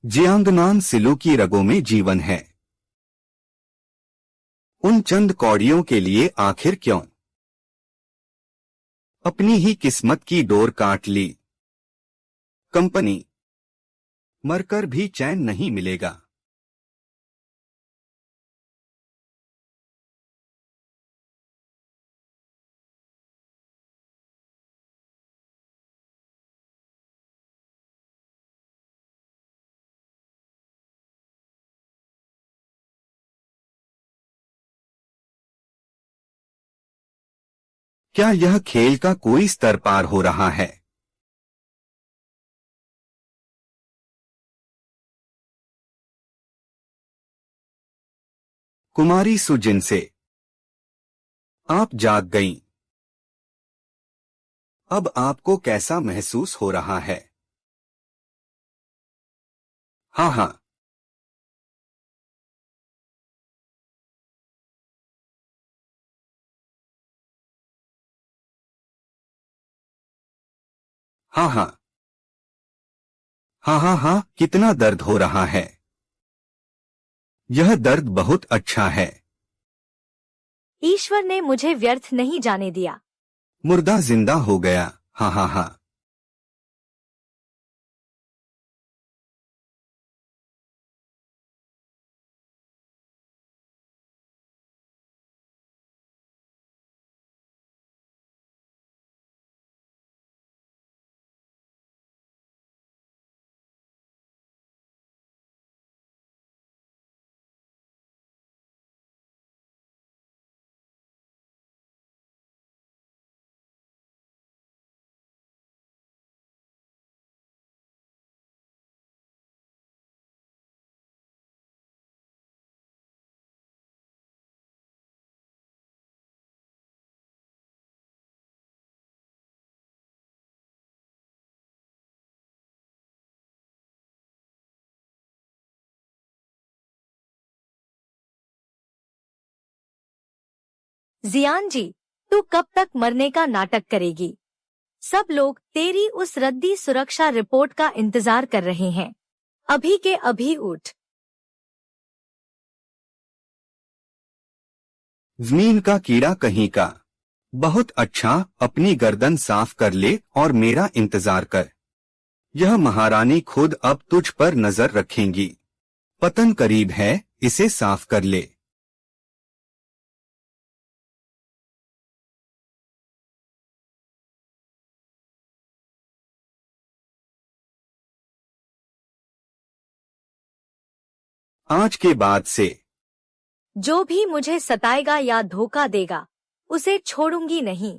Jiangnan सिलु की रगों में जीवन है। उन चंद कौड़ियों के लिए आखिर क्यों अपनी ही किस्मत की डोर काट ली। कंपनी मरकर भी चैन नहीं मिलेगा। क्या यह खेल का कोई स्तर पार हो रहा है? कुमारी सुजिन से आप जाग गईं। अब आपको कैसा महसूस हो रहा है? हाँ हाँ। हाँ हाँ। हाँ हाँ हाँ, कितना दर्द हो रहा है। यह दर्द बहुत अच्छा है। ईश्वर ने मुझे व्यर्थ नहीं जाने दिया। मुर्दा जिंदा हो गया। हाँ हाँ हाँ। जियान जी, तू कब तक मरने का नाटक करेगी? सब लोग तेरी उस रद्दी सुरक्षा रिपोर्ट का इंतजार कर रहे हैं। अभी के अभी उठ। जमीन का कीड़ा कहीं का। बहुत अच्छा, अपनी गर्दन साफ कर ले और मेरा इंतजार कर। यह महारानी खुद अब तुझ पर नजर रखेंगी। पतन करीब है, इसे साफ कर ले। आज के बाद से जो भी मुझे सताएगा या धोखा देगा, उसे छोड़ूंगी नहीं।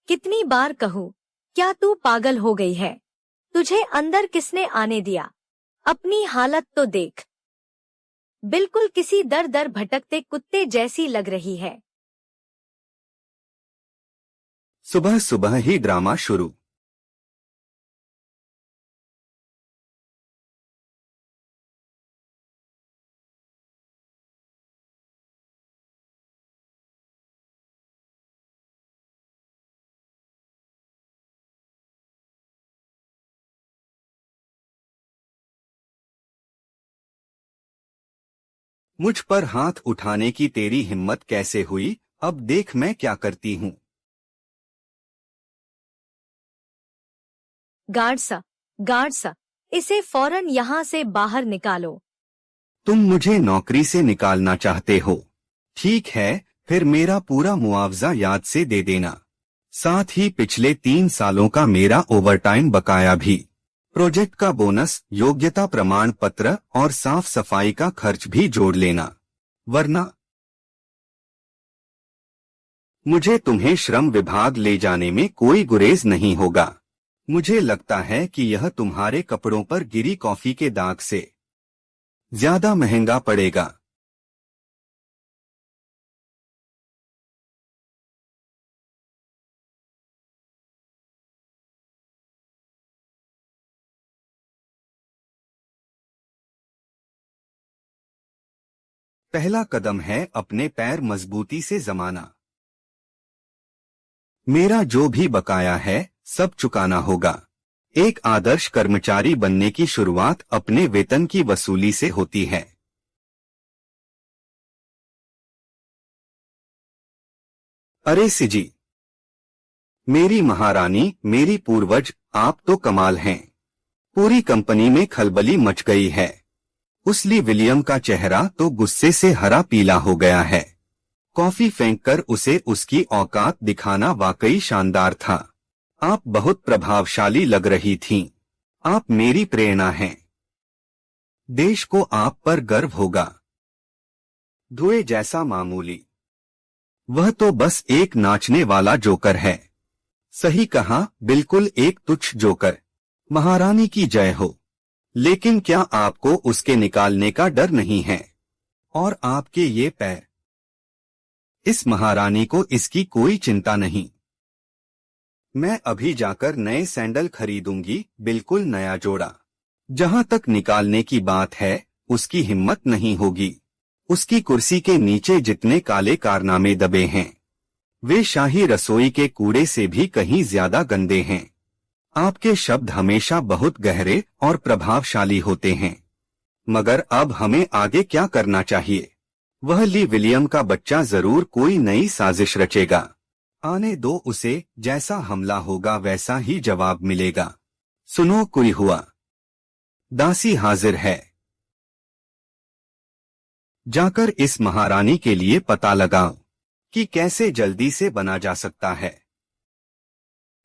कितनी बार कहूँ, क्या तू पागल हो गई है? तुझे अंदर किसने आने दिया? अपनी हालत तो देख। बिल्कुल किसी दर दर भटकते कुत्ते जैसी लग रही है। सुबह सुबह ही ड्रामा शुरू। मुझ पर हाथ उठाने की तेरी हिम्मत कैसे हुई? अब देख मैं क्या करती हूँ। गार्ड सा, इसे फौरन यहाँ से बाहर निकालो। तुम मुझे नौकरी से निकालना चाहते हो? ठीक है, फिर मेरा पूरा मुआवजा याद से दे देना। साथ ही पिछले 3 सालों का मेरा ओवरटाइम बकाया भी। प्रोजेक्ट का बोनस, योग्यता प्रमाण पत्र और साफ सफाई का खर्च भी जोड़ लेना, वरना मुझे तुम्हें श्रम विभाग ले जाने में कोई गुरेज नहीं होगा। मुझे लगता है कि यह तुम्हारे कपड़ों पर गिरी कॉफी के दाग से ज्यादा महंगा पड़ेगा। पहला कदम है अपने पैर मजबूती से जमाना। मेरा जो भी बकाया है सब चुकाना होगा। एक आदर्श कर्मचारी बनने की शुरुआत अपने वेतन की वसूली से होती है। अरे सिजी, मेरी महारानी, मेरी पूर्वज, आप तो कमाल हैं। पूरी कंपनी में खलबली मच गई है। उस ली विलियम का चेहरा तो गुस्से से हरा पीला हो गया है। कॉफी फेंककर उसे उसकी औकात दिखाना वाकई शानदार था। आप बहुत प्रभावशाली लग रही थीं। आप मेरी प्रेरणा हैं। देश को आप पर गर्व होगा। धुएं जैसा मामूली। वह तो बस एक नाचने वाला जोकर है। सही कहा, बिल्कुल एक तुच्छ जोकर। महारानी की जय हो। लेकिन क्या आपको उसके निकालने का डर नहीं है? और आपके ये पैर? इस महारानी को इसकी कोई चिंता नहीं। मैं अभी जाकर नए सैंडल खरीदूंगी, बिल्कुल नया जोड़ा। जहां तक निकालने की बात है, उसकी हिम्मत नहीं होगी। उसकी कुर्सी के नीचे जितने काले कारनामे दबे हैं, वे शाही रसोई के कूड़े से भी कहीं ज्यादा गंदे हैं। आपके शब्द हमेशा बहुत गहरे और प्रभावशाली होते हैं। मगर अब हमें आगे क्या करना चाहिए? वह ली विलियम का बच्चा जरूर कोई नई साजिश रचेगा। आने दो उसे, जैसा हमला होगा वैसा ही जवाब मिलेगा। सुनो, कोई हुआ। दासी हाजिर है। जाकर इस महारानी के लिए पता लगाओ कि कैसे जल्दी से बना जा सकता है।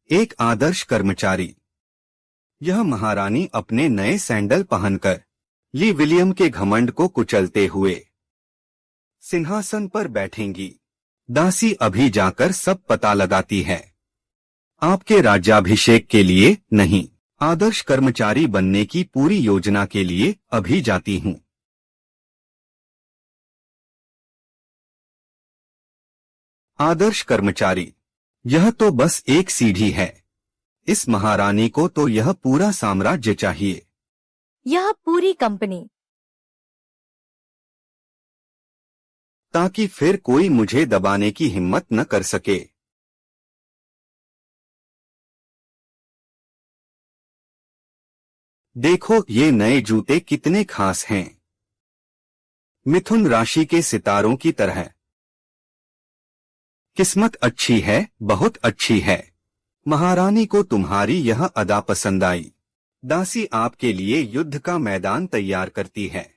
एक आदर्श कर्मचारी। यह महारानी अपने नए सैंडल पहनकर ली विलियम के घमंड को कुचलते हुए सिंहासन पर बैठेंगी। दासी अभी जाकर सब पता लगाती है। आपके राज्याभिषेक के लिए नहीं, आदर्श कर्मचारी बनने की पूरी योजना के लिए अभी जाती हूँ। आदर्श कर्मचारी। यह तो बस एक सीढ़ी है। इस महारानी को तो यह पूरा साम्राज्य चाहिए। यह पूरी कंपनी। ताकि फिर कोई मुझे दबाने की हिम्मत न कर सके। देखो ये नए जूते कितने खास हैं। मिथुन राशि के सितारों की तरह। किस्मत अच्छी है, बहुत अच्छी है। महारानी को तुम्हारी यह अदा पसंद आई। दासी आपके लिए युद्ध का मैदान तैयार करती है।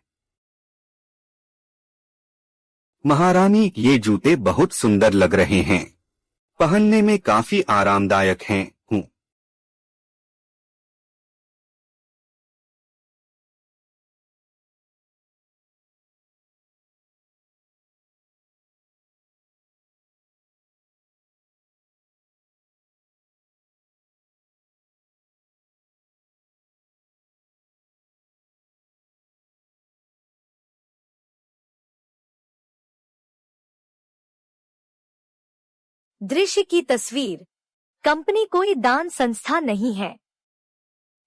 महारानी, ये जूते बहुत सुंदर लग रहे हैं। पहनने में काफी आरामदायक हैं। दृश्य की तस्वीर। कंपनी कोई दान संस्था नहीं है।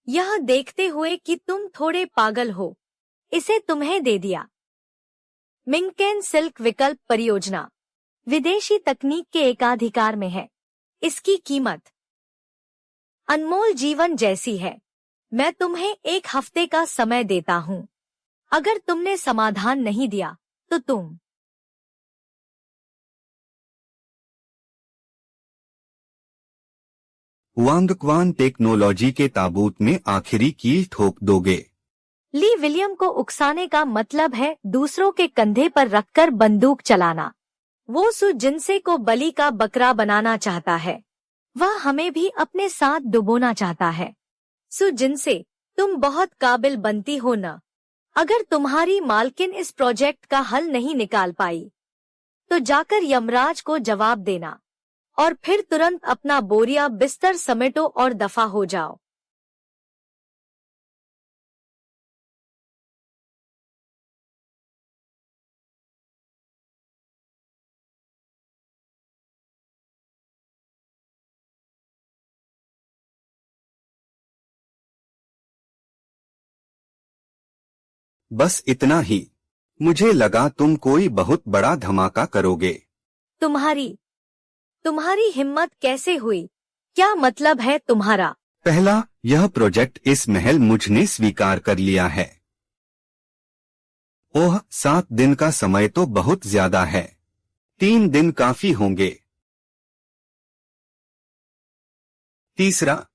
यह देखते हुए कि तुम थोड़े पागल हो, इसे तुम्हें दे दिया। मिंकेन सिल्क विकल्प परियोजना विदेशी तकनीक के एकाधिकार में है। इसकी कीमत अनमोल जीवन जैसी है। मैं तुम्हें 1 हफ्ते का समय देता हूँ। अगर तुमने समाधान नहीं दिया तो तुम वांगक्वान टेक्नोलॉजी के ताबूत में आखिरी कील ठोक दोगे। ली विलियम को उकसाने का मतलब है दूसरों के कंधे पर रखकर बंदूक चलाना। वो सु जिनसे को बलि का बकरा बनाना चाहता है। वह हमें भी अपने साथ डुबोना चाहता है। सु जिनसे, तुम बहुत काबिल बनती हो न। अगर तुम्हारी मालकिन इस प्रोजेक्ट का हल नहीं निकाल पाई तो जाकर यमराज को जवाब देना और फिर तुरंत अपना बोरिया बिस्तर समेटो और दफा हो जाओ। बस इतना ही। मुझे लगा तुम कोई बहुत बड़ा धमाका करोगे। तुम्हारी तुम्हारी हिम्मत कैसे हुई? क्या मतलब है तुम्हारा? पहला, यह प्रोजेक्ट इस महल मुझने स्वीकार कर लिया है। ओह, 7 दिन का समय तो बहुत ज्यादा है। 3 दिन काफी होंगे। तीसरा,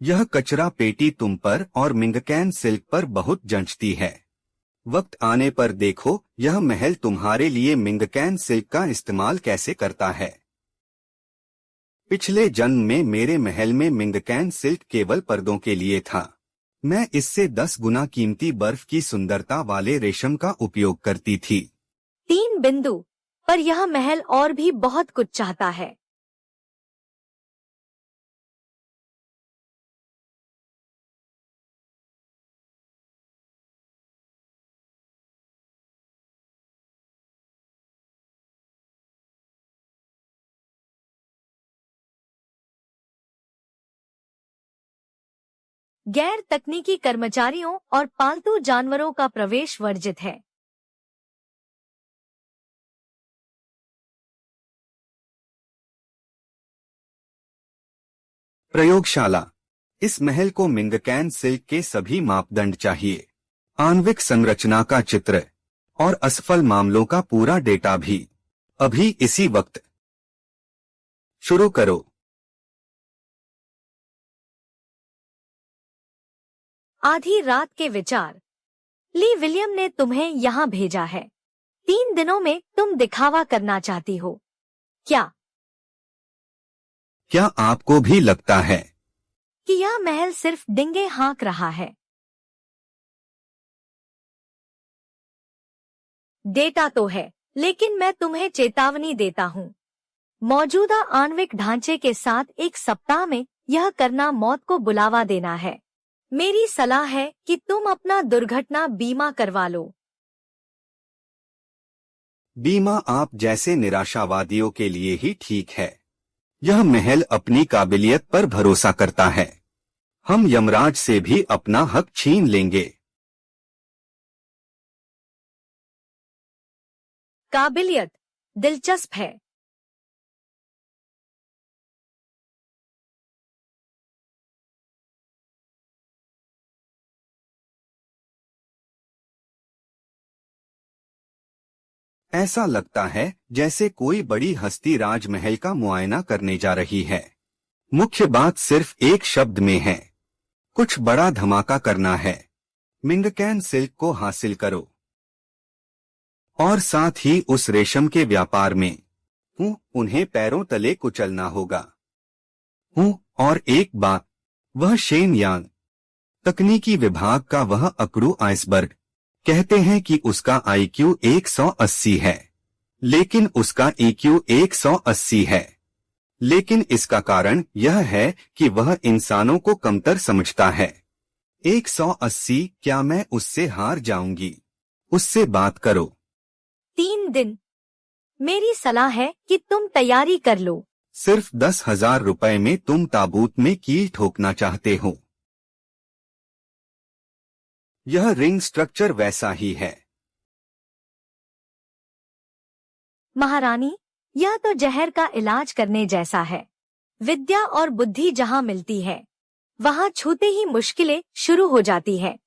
यह कचरा पेटी तुम पर और मिंगकैन सिल्क पर बहुत जंचती है। वक्त आने पर देखो यह महल तुम्हारे लिए मिंगकैन सिल्क का इस्तेमाल कैसे करता है। पिछले जन्म में मेरे महल में मिंगकैन सिल्क केवल पर्दों के लिए था। मैं इससे 10 गुना कीमती बर्फ की सुंदरता वाले रेशम का उपयोग करती थी। 3 बिंदु। पर यह महल और भी बहुत कुछ चाहता है। गैर तकनीकी कर्मचारियों और पालतू जानवरों का प्रवेश वर्जित है। प्रयोगशाला। इस महल को मिंगकैन सिल्क के सभी मापदंड चाहिए। आणविक संरचना का चित्र और असफल मामलों का पूरा डेटा भी। अभी इसी वक्त शुरू करो। आधी रात के विचार। ली विलियम ने तुम्हें यहाँ भेजा है। 3 दिनों में तुम दिखावा करना चाहती हो क्या? क्या आपको भी लगता है कि यह महल सिर्फ डिंगे हाँक रहा है? डेटा तो है, लेकिन मैं तुम्हें चेतावनी देता हूँ। मौजूदा आणविक ढांचे के साथ 1 सप्ताह में यह करना मौत को बुलावा देना है। मेरी सलाह है कि तुम अपना दुर्घटना बीमा करवा लो। बीमा आप जैसे निराशावादियों के लिए ही ठीक है। यह महल अपनी काबिलियत पर भरोसा करता है। हम यमराज से भी अपना हक छीन लेंगे। काबिलियत दिलचस्प है। ऐसा लगता है जैसे कोई बड़ी हस्ती राजमहल का मुआयना करने जा रही है। मुख्य बात सिर्फ एक शब्द में है। कुछ बड़ा धमाका करना है। मिंगकैन सिल्क को हासिल करो और साथ ही उस रेशम के व्यापार में उन्हें पैरों तले कुचलना होगा। और एक बात, वह शेन यांग, तकनीकी विभाग का वह अकड़ू आइसबर्ग, कहते हैं कि उसका IQ 180 है, लेकिन उसका EQ 180 है। लेकिन इसका कारण यह है कि वह इंसानों को कमतर समझता है। 180, क्या मैं उससे हार जाऊंगी? उससे बात करो। 3 दिन। मेरी सलाह है कि तुम तैयारी कर लो। सिर्फ 10,000 रुपए में तुम ताबूत में कील ठोकना चाहते हो। यह रिंग स्ट्रक्चर वैसा ही है। महारानी, यह तो जहर का इलाज करने जैसा है। विद्या और बुद्धि जहाँ मिलती है, वहाँ छूते ही मुश्किलें शुरू हो जाती है।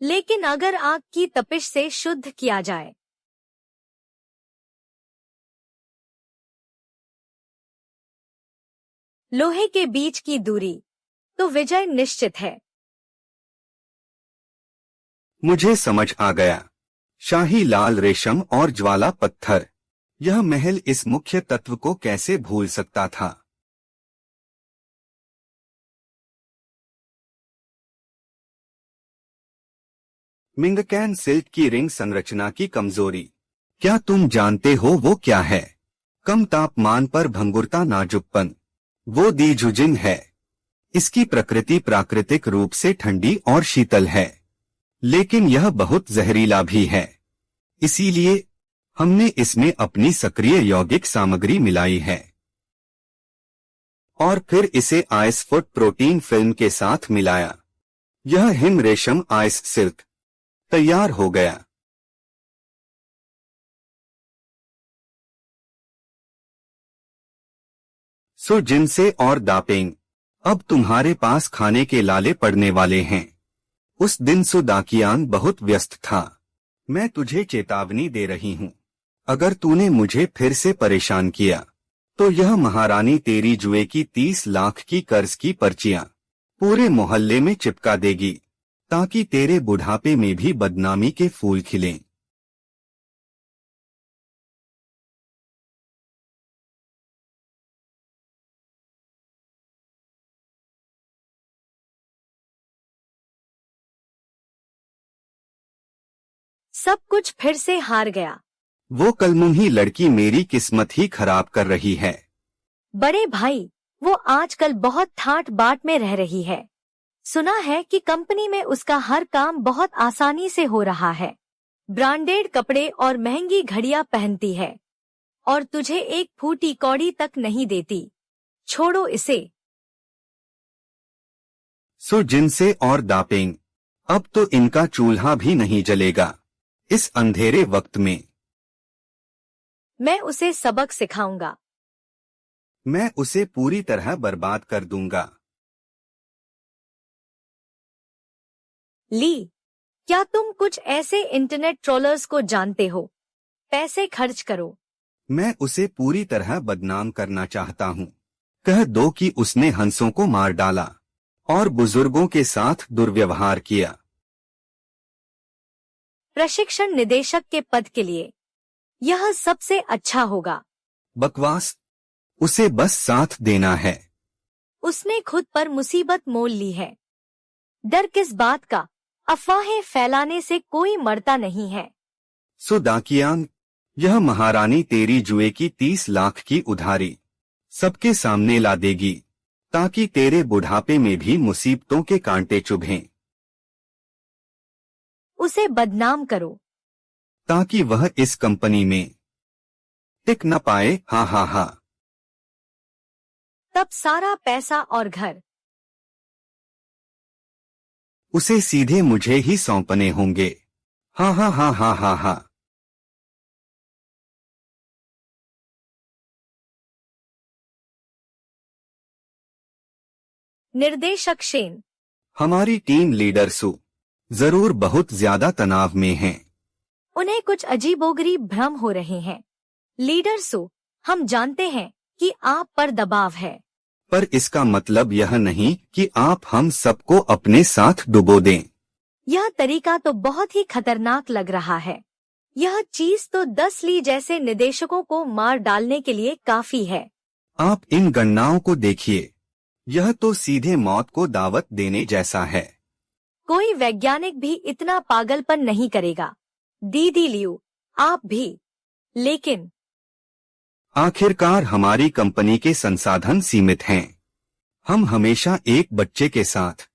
लेकिन अगर आग की तपिश से शुद्ध किया जाए, लोहे के बीच की दूरी, तो विजय निश्चित है। मुझे समझ आ गया। शाही लाल रेशम और ज्वाला पत्थर। यह महल इस मुख्य तत्व को कैसे भूल सकता था? मिंगकैन सिल्क की रिंग संरचना की कमजोरी। क्या तुम जानते हो वो क्या है? कम तापमान पर भंगुरता नाजुकपन। वो दीजुजिन है। इसकी प्रकृति प्राकृतिक रूप से ठंडी और शीतल है, लेकिन यह बहुत जहरीला भी है। इसीलिए हमने इसमें अपनी सक्रिय यौगिक सामग्री मिलाई है और फिर इसे आइस फुट प्रोटीन फिल्म के साथ मिलाया। यह हिम रेशम आइस सिल्क तैयार हो गया। सो जिनसे और दापेंग, अब तुम्हारे पास खाने के लाले पड़ने वाले हैं। उस दिन सुदाकियान बहुत व्यस्त था। मैं तुझे चेतावनी दे रही हूँ, अगर तूने मुझे फिर से परेशान किया तो यह महारानी तेरी जुए की 30 लाख की कर्ज की पर्चियां पूरे मोहल्ले में चिपका देगी, ताकि तेरे बुढ़ापे में भी बदनामी के फूल खिलें। सब कुछ फिर से हार गया। वो कलमुही लड़की मेरी किस्मत ही खराब कर रही है। बड़े भाई, वो आजकल बहुत ठाट बाट में रह रही है। सुना है कि कंपनी में उसका हर काम बहुत आसानी से हो रहा है। ब्रांडेड कपड़े और महंगी घड़ियां पहनती है और तुझे एक फूटी कौड़ी तक नहीं देती। छोड़ो इसे। सो जिनसे और दापेंग, अब तो इनका चूल्हा भी नहीं जलेगा इस अंधेरे वक्त में। मैं उसे सबक सिखाऊंगा। मैं उसे पूरी तरह बर्बाद कर दूंगा। ली, क्या तुम कुछ ऐसे इंटरनेट ट्रोलर्स को जानते हो? पैसे खर्च करो। मैं उसे पूरी तरह बदनाम करना चाहता हूँ। कह दो कि उसने हंसों को मार डाला और बुजुर्गों के साथ दुर्व्यवहार किया। प्रशिक्षण निदेशक के पद के लिए यह सबसे अच्छा होगा। बकवास, उसे बस साथ देना है। उसने खुद पर मुसीबत मोल ली है। डर किस बात का? अफवाहें फैलाने से कोई मरता नहीं है। सुदाकियान, यह महारानी तेरी जुए की 30 लाख की उधारी सबके सामने ला देगी, ताकि तेरे बुढ़ापे में भी मुसीबतों के कांटे चुभें। उसे बदनाम करो ताकि वह इस कंपनी में टिक न पाए। हाँ हाँ हाँ। तब सारा पैसा और घर उसे सीधे मुझे ही सौंपने होंगे। हाँ हाँ हाँ हाँ हाँ हाँ। निर्देशक शेन, हमारी टीम लीडर सु जरूर बहुत ज्यादा तनाव में हैं। उन्हें कुछ अजीबोगरीब भ्रम हो रहे हैं। लीडर सु, हम जानते हैं कि आप पर दबाव है, पर इसका मतलब यह नहीं कि आप हम सबको अपने साथ डुबो दें। यह तरीका तो बहुत ही खतरनाक लग रहा है। यह चीज तो 10 ली जैसे निदेशकों को मार डालने के लिए काफी है। आप इन गणनाओं को देखिए, यह तो सीधे मौत को दावत देने जैसा है। कोई वैज्ञानिक भी इतना पागलपन नहीं करेगा। दीदी लियू, आप भी। लेकिन आखिरकार हमारी कंपनी के संसाधन सीमित हैं। हम हमेशा एक बच्चे के साथ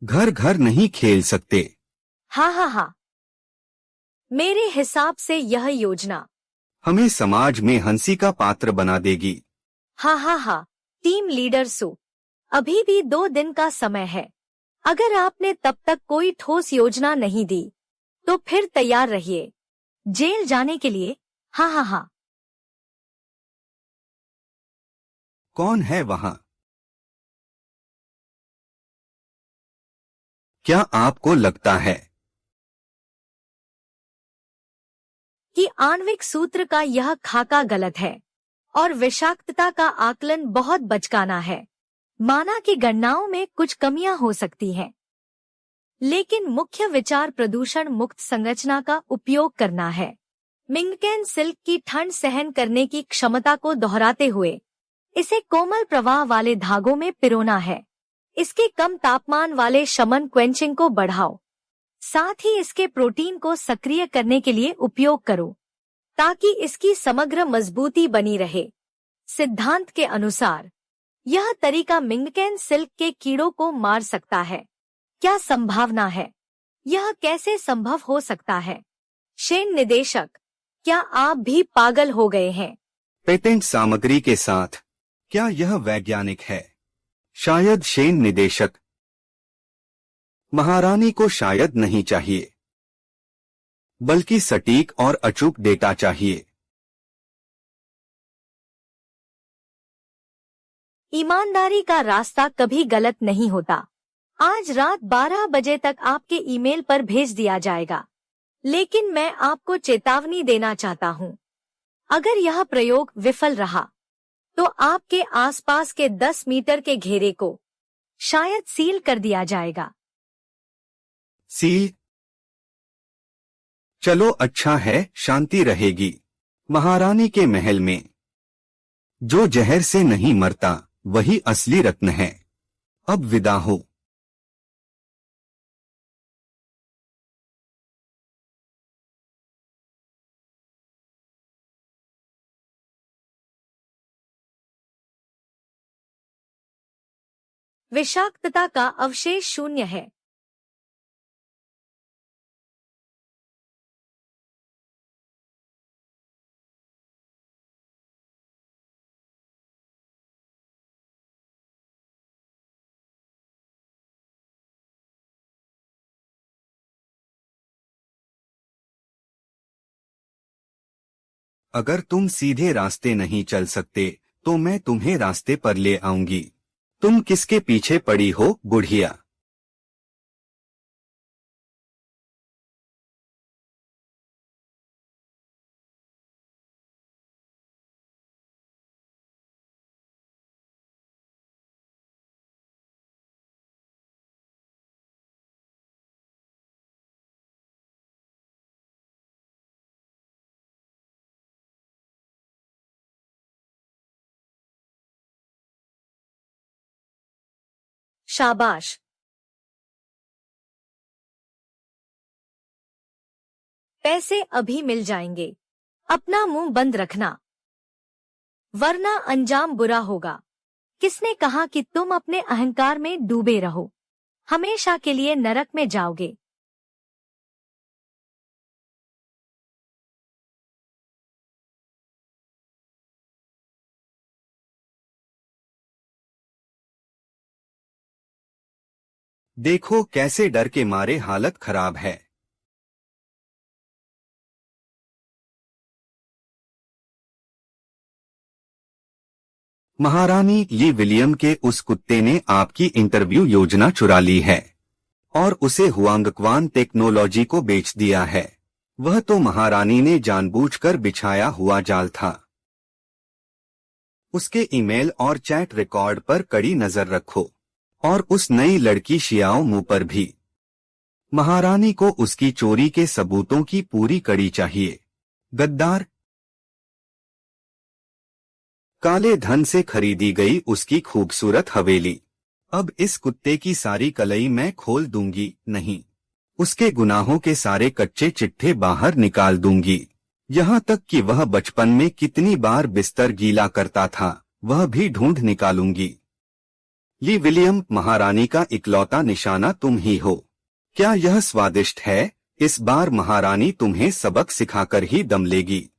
घर घर नहीं खेल सकते। हाँ हाँ हाँ, मेरे हिसाब से यह योजना हमें समाज में हंसी का पात्र बना देगी। हाँ हाँ हाँ। टीम लीडर सु, अभी भी 2 दिन का समय है। अगर आपने तब तक कोई ठोस योजना नहीं दी तो फिर तैयार रहिए जेल जाने के लिए। हाँ हाँ हाँ। कौन है वहाँ? क्या आपको लगता है कि आणविक सूत्र का यह खाका गलत है और विषाक्तता का आकलन बहुत बचकाना है? माना कि गणनाओं में कुछ कमियां हो सकती हैं, लेकिन मुख्य विचार प्रदूषण मुक्त संरचना का उपयोग करना है। मिंगकेन सिल्क की ठंड सहन करने की क्षमता को दोहराते हुए इसे कोमल प्रवाह वाले धागों में पिरोना है। इसके कम तापमान वाले शमन क्वेंचिंग को बढ़ाओ, साथ ही इसके प्रोटीन को सक्रिय करने के लिए उपयोग करो। ताकि इसकी समग्र मजबूती बनी रहे। सिद्धांत के अनुसार यह तरीका मिंगकेन सिल्क के कीड़ों को मार सकता है। क्या संभावना है? यह कैसे संभव हो सकता है? शेन निदेशक, क्या आप भी पागल हो गए हैं? पेटेंट सामग्री के साथ, क्या यह वैज्ञानिक है? शायद शेन निदेशक, महारानी को शायद नहीं चाहिए, बल्कि सटीक और अचूक डेटा चाहिए। ईमानदारी का रास्ता कभी गलत नहीं होता। आज रात 12 बजे तक आपके ईमेल पर भेज दिया जाएगा। लेकिन मैं आपको चेतावनी देना चाहता हूँ, अगर यह प्रयोग विफल रहा तो आपके आसपास के 10 मीटर के घेरे को शायद सील कर दिया जाएगा। सील? चलो अच्छा है, शांति रहेगी। महारानी के महल में जो जहर से नहीं मरता वही असली रत्न है। अब विदा हो। विषाक्तता का अवशेष शून्य है। अगर तुम सीधे रास्ते नहीं चल सकते तो मैं तुम्हें रास्ते पर ले आऊंगी। तुम किसके पीछे पड़ी हो, बुढ़िया? शाबाश। पैसे अभी मिल जाएंगे। अपना मुंह बंद रखना, वरना अंजाम बुरा होगा। किसने कहा कि तुम अपने अहंकार में डूबे रहो? हमेशा के लिए नरक में जाओगे। देखो कैसे डर के मारे हालत खराब है। महारानी, ली विलियम के उस कुत्ते ने आपकी इंटरव्यू योजना चुरा ली है और उसे हुआंगक्वान टेक्नोलॉजी को बेच दिया है। वह तो महारानी ने जानबूझकर बिछाया हुआ जाल था। उसके ईमेल और चैट रिकॉर्ड पर कड़ी नजर रखो और उस नई लड़की शियाओ मू पर भी। महारानी को उसकी चोरी के सबूतों की पूरी कड़ी चाहिए। गद्दार! काले धन से खरीदी गई उसकी खूबसूरत हवेली, अब इस कुत्ते की सारी कलई मैं खोल दूंगी। नहीं, उसके गुनाहों के सारे कच्चे चिट्ठे बाहर निकाल दूंगी। यहाँ तक कि वह बचपन में कितनी बार बिस्तर गीला करता था वह भी ढूंढ निकालूंगी। ली विलियम, महारानी का इकलौता निशाना तुम ही हो। क्या यह स्वादिष्ट है? इस बार महारानी तुम्हें सबक सिखाकर ही दम लेगी।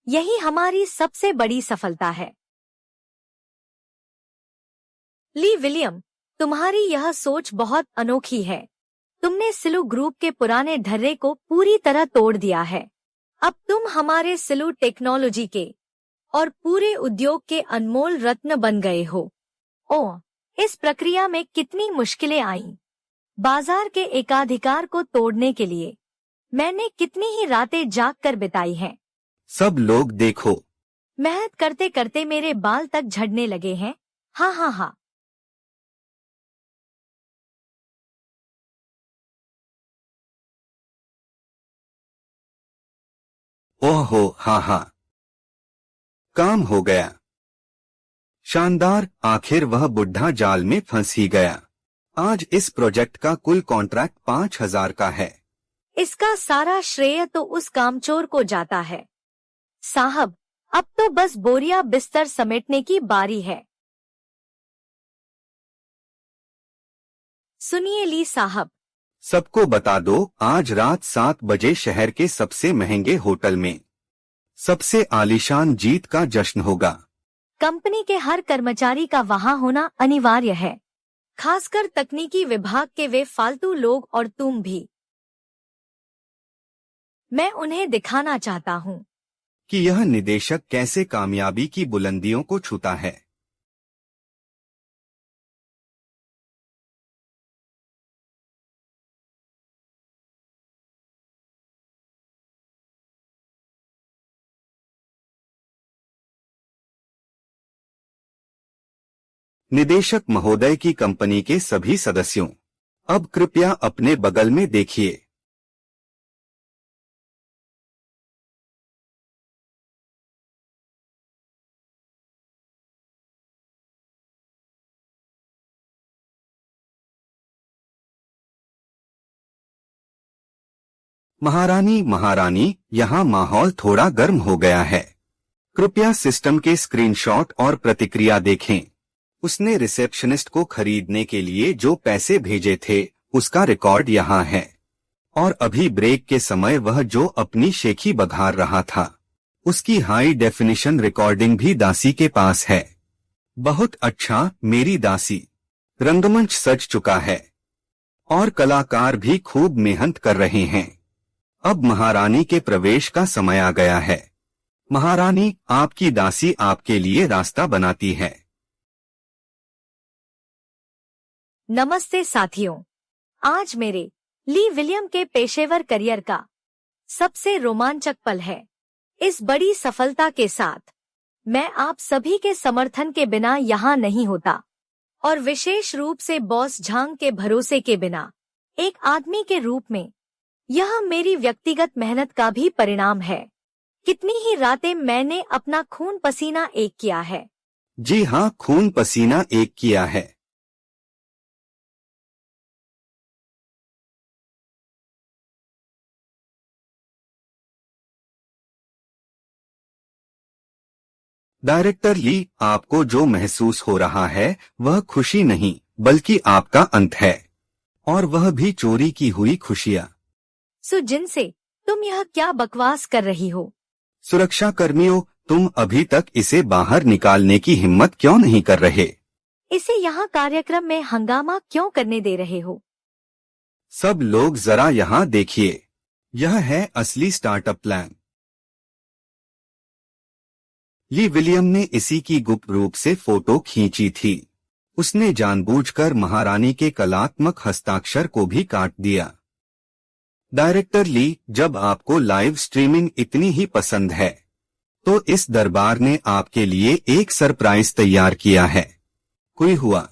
यही हमारी सबसे बड़ी सफलता है। ली विलियम, तुम्हारी यह सोच बहुत अनोखी है। तुमने सिलू ग्रुप के पुराने ढर्रे को पूरी तरह तोड़ दिया है। अब तुम हमारे सिलू टेक्नोलॉजी के और पूरे उद्योग के अनमोल रत्न बन गए हो। ओह, इस प्रक्रिया में कितनी मुश्किलें आईं। बाजार के एकाधिकार को तोड़ने के लिए मैंने कितनी ही रातें जाग कर बिताई हैं। सब लोग देखो। मेहनत करते करते मेरे बाल तक झड़ने लगे हैं। हाँ हाँ हाँ। ओह हो, हाँ हाँ, काम हो गया। शानदार, आखिर वह बुढ़ा जाल में फंस ही गया। आज इस प्रोजेक्ट का कुल कॉन्ट्रैक्ट 5,000 का है। इसका सारा श्रेय तो उस कामचोर को जाता है। साहब, अब तो बस बोरिया बिस्तर समेटने की बारी है। सुनिए ली साहब, सबको बता दो, आज रात 7 बजे शहर के सबसे महंगे होटल में सबसे आलीशान जीत का जश्न होगा। कंपनी के हर कर्मचारी का वहां होना अनिवार्य है, खासकर तकनीकी विभाग के वे फालतू लोग और तुम भी। मैं उन्हें दिखाना चाहता हूँ कि यह निदेशक कैसे कामयाबी की बुलंदियों को छूता है। निदेशक महोदय की कंपनी के सभी सदस्यों, अब कृपया अपने बगल में देखिए। महारानी, यहाँ माहौल थोड़ा गर्म हो गया है। कृपया सिस्टम के स्क्रीनशॉट और प्रतिक्रिया देखें। उसने रिसेप्शनिस्ट को खरीदने के लिए जो पैसे भेजे थे, उसका रिकॉर्ड यहाँ है। और अभी ब्रेक के समय वह जो अपनी शेखी बघार रहा था, उसकी हाई डेफिनिशन रिकॉर्डिंग भी दासी के पास है। बहुत अच्छा मेरी दासी। रंगमंच सज चुका है और कलाकार भी खूब मेहनत कर रहे हैं। अब महारानी के प्रवेश का समय आ गया है। महारानी, आपकी दासी आपके लिए रास्ता बनाती है। नमस्ते साथियों, आज मेरे ली विलियम के पेशेवर करियर का सबसे रोमांचक पल है। इस बड़ी सफलता के साथ मैं आप सभी के समर्थन के बिना यहाँ नहीं होता, और विशेष रूप से बॉस झांग के भरोसे के बिना। एक आदमी के रूप में यह मेरी व्यक्तिगत मेहनत का भी परिणाम है। कितनी ही रातें मैंने अपना खून पसीना एक किया है। जी हाँ, खून पसीना एक किया है। डायरेक्टर ली, आपको जो महसूस हो रहा है वह खुशी नहीं बल्कि आपका अंत है, और वह भी चोरी की हुई खुशियाँ। जिनसे तुम यह क्या बकवास कर रही हो? सुरक्षा कर्मियों, तुम अभी तक इसे बाहर निकालने की हिम्मत क्यों नहीं कर रहे? इसे यहाँ कार्यक्रम में हंगामा क्यों करने दे रहे हो? सब लोग जरा यहाँ देखिए, यह है असली स्टार्टअप प्लान। ली विलियम ने इसी की गुप्त रूप से फोटो खींची थी। उसने जानबूझकर महारानी के कलात्मक हस्ताक्षर को भी काट दिया। डायरेक्टर ली, जब आपको लाइव स्ट्रीमिंग इतनी ही पसंद है, तो इस दरबार ने आपके लिए एक सरप्राइज तैयार किया है। कोई हुआ?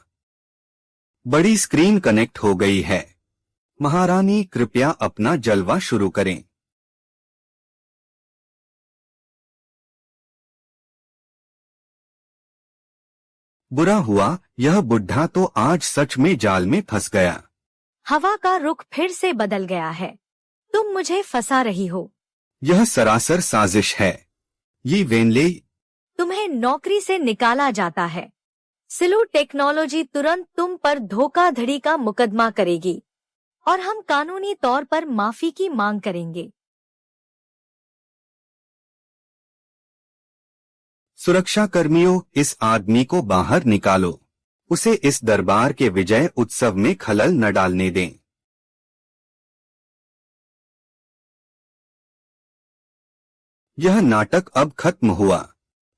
बड़ी स्क्रीन कनेक्ट हो गई है। महारानी, कृपया अपना जलवा शुरू करें। बुरा हुआ, यह बुढ़ा तो आज सच में जाल में फंस गया। हवा का रुख फिर से बदल गया है। तुम मुझे फंसा रही हो। यह सरासर साजिश है। ये वेनले, तुम्हें नौकरी से निकाला जाता है। सिलू टेक्नोलॉजी तुरंत तुम पर धोखाधड़ी का मुकदमा करेगी और हम कानूनी तौर पर माफी की मांग करेंगे। सुरक्षा कर्मियों, इस आदमी को बाहर निकालो। उसे इस दरबार के विजय उत्सव में खलल न डालने दें। यह नाटक अब खत्म हुआ।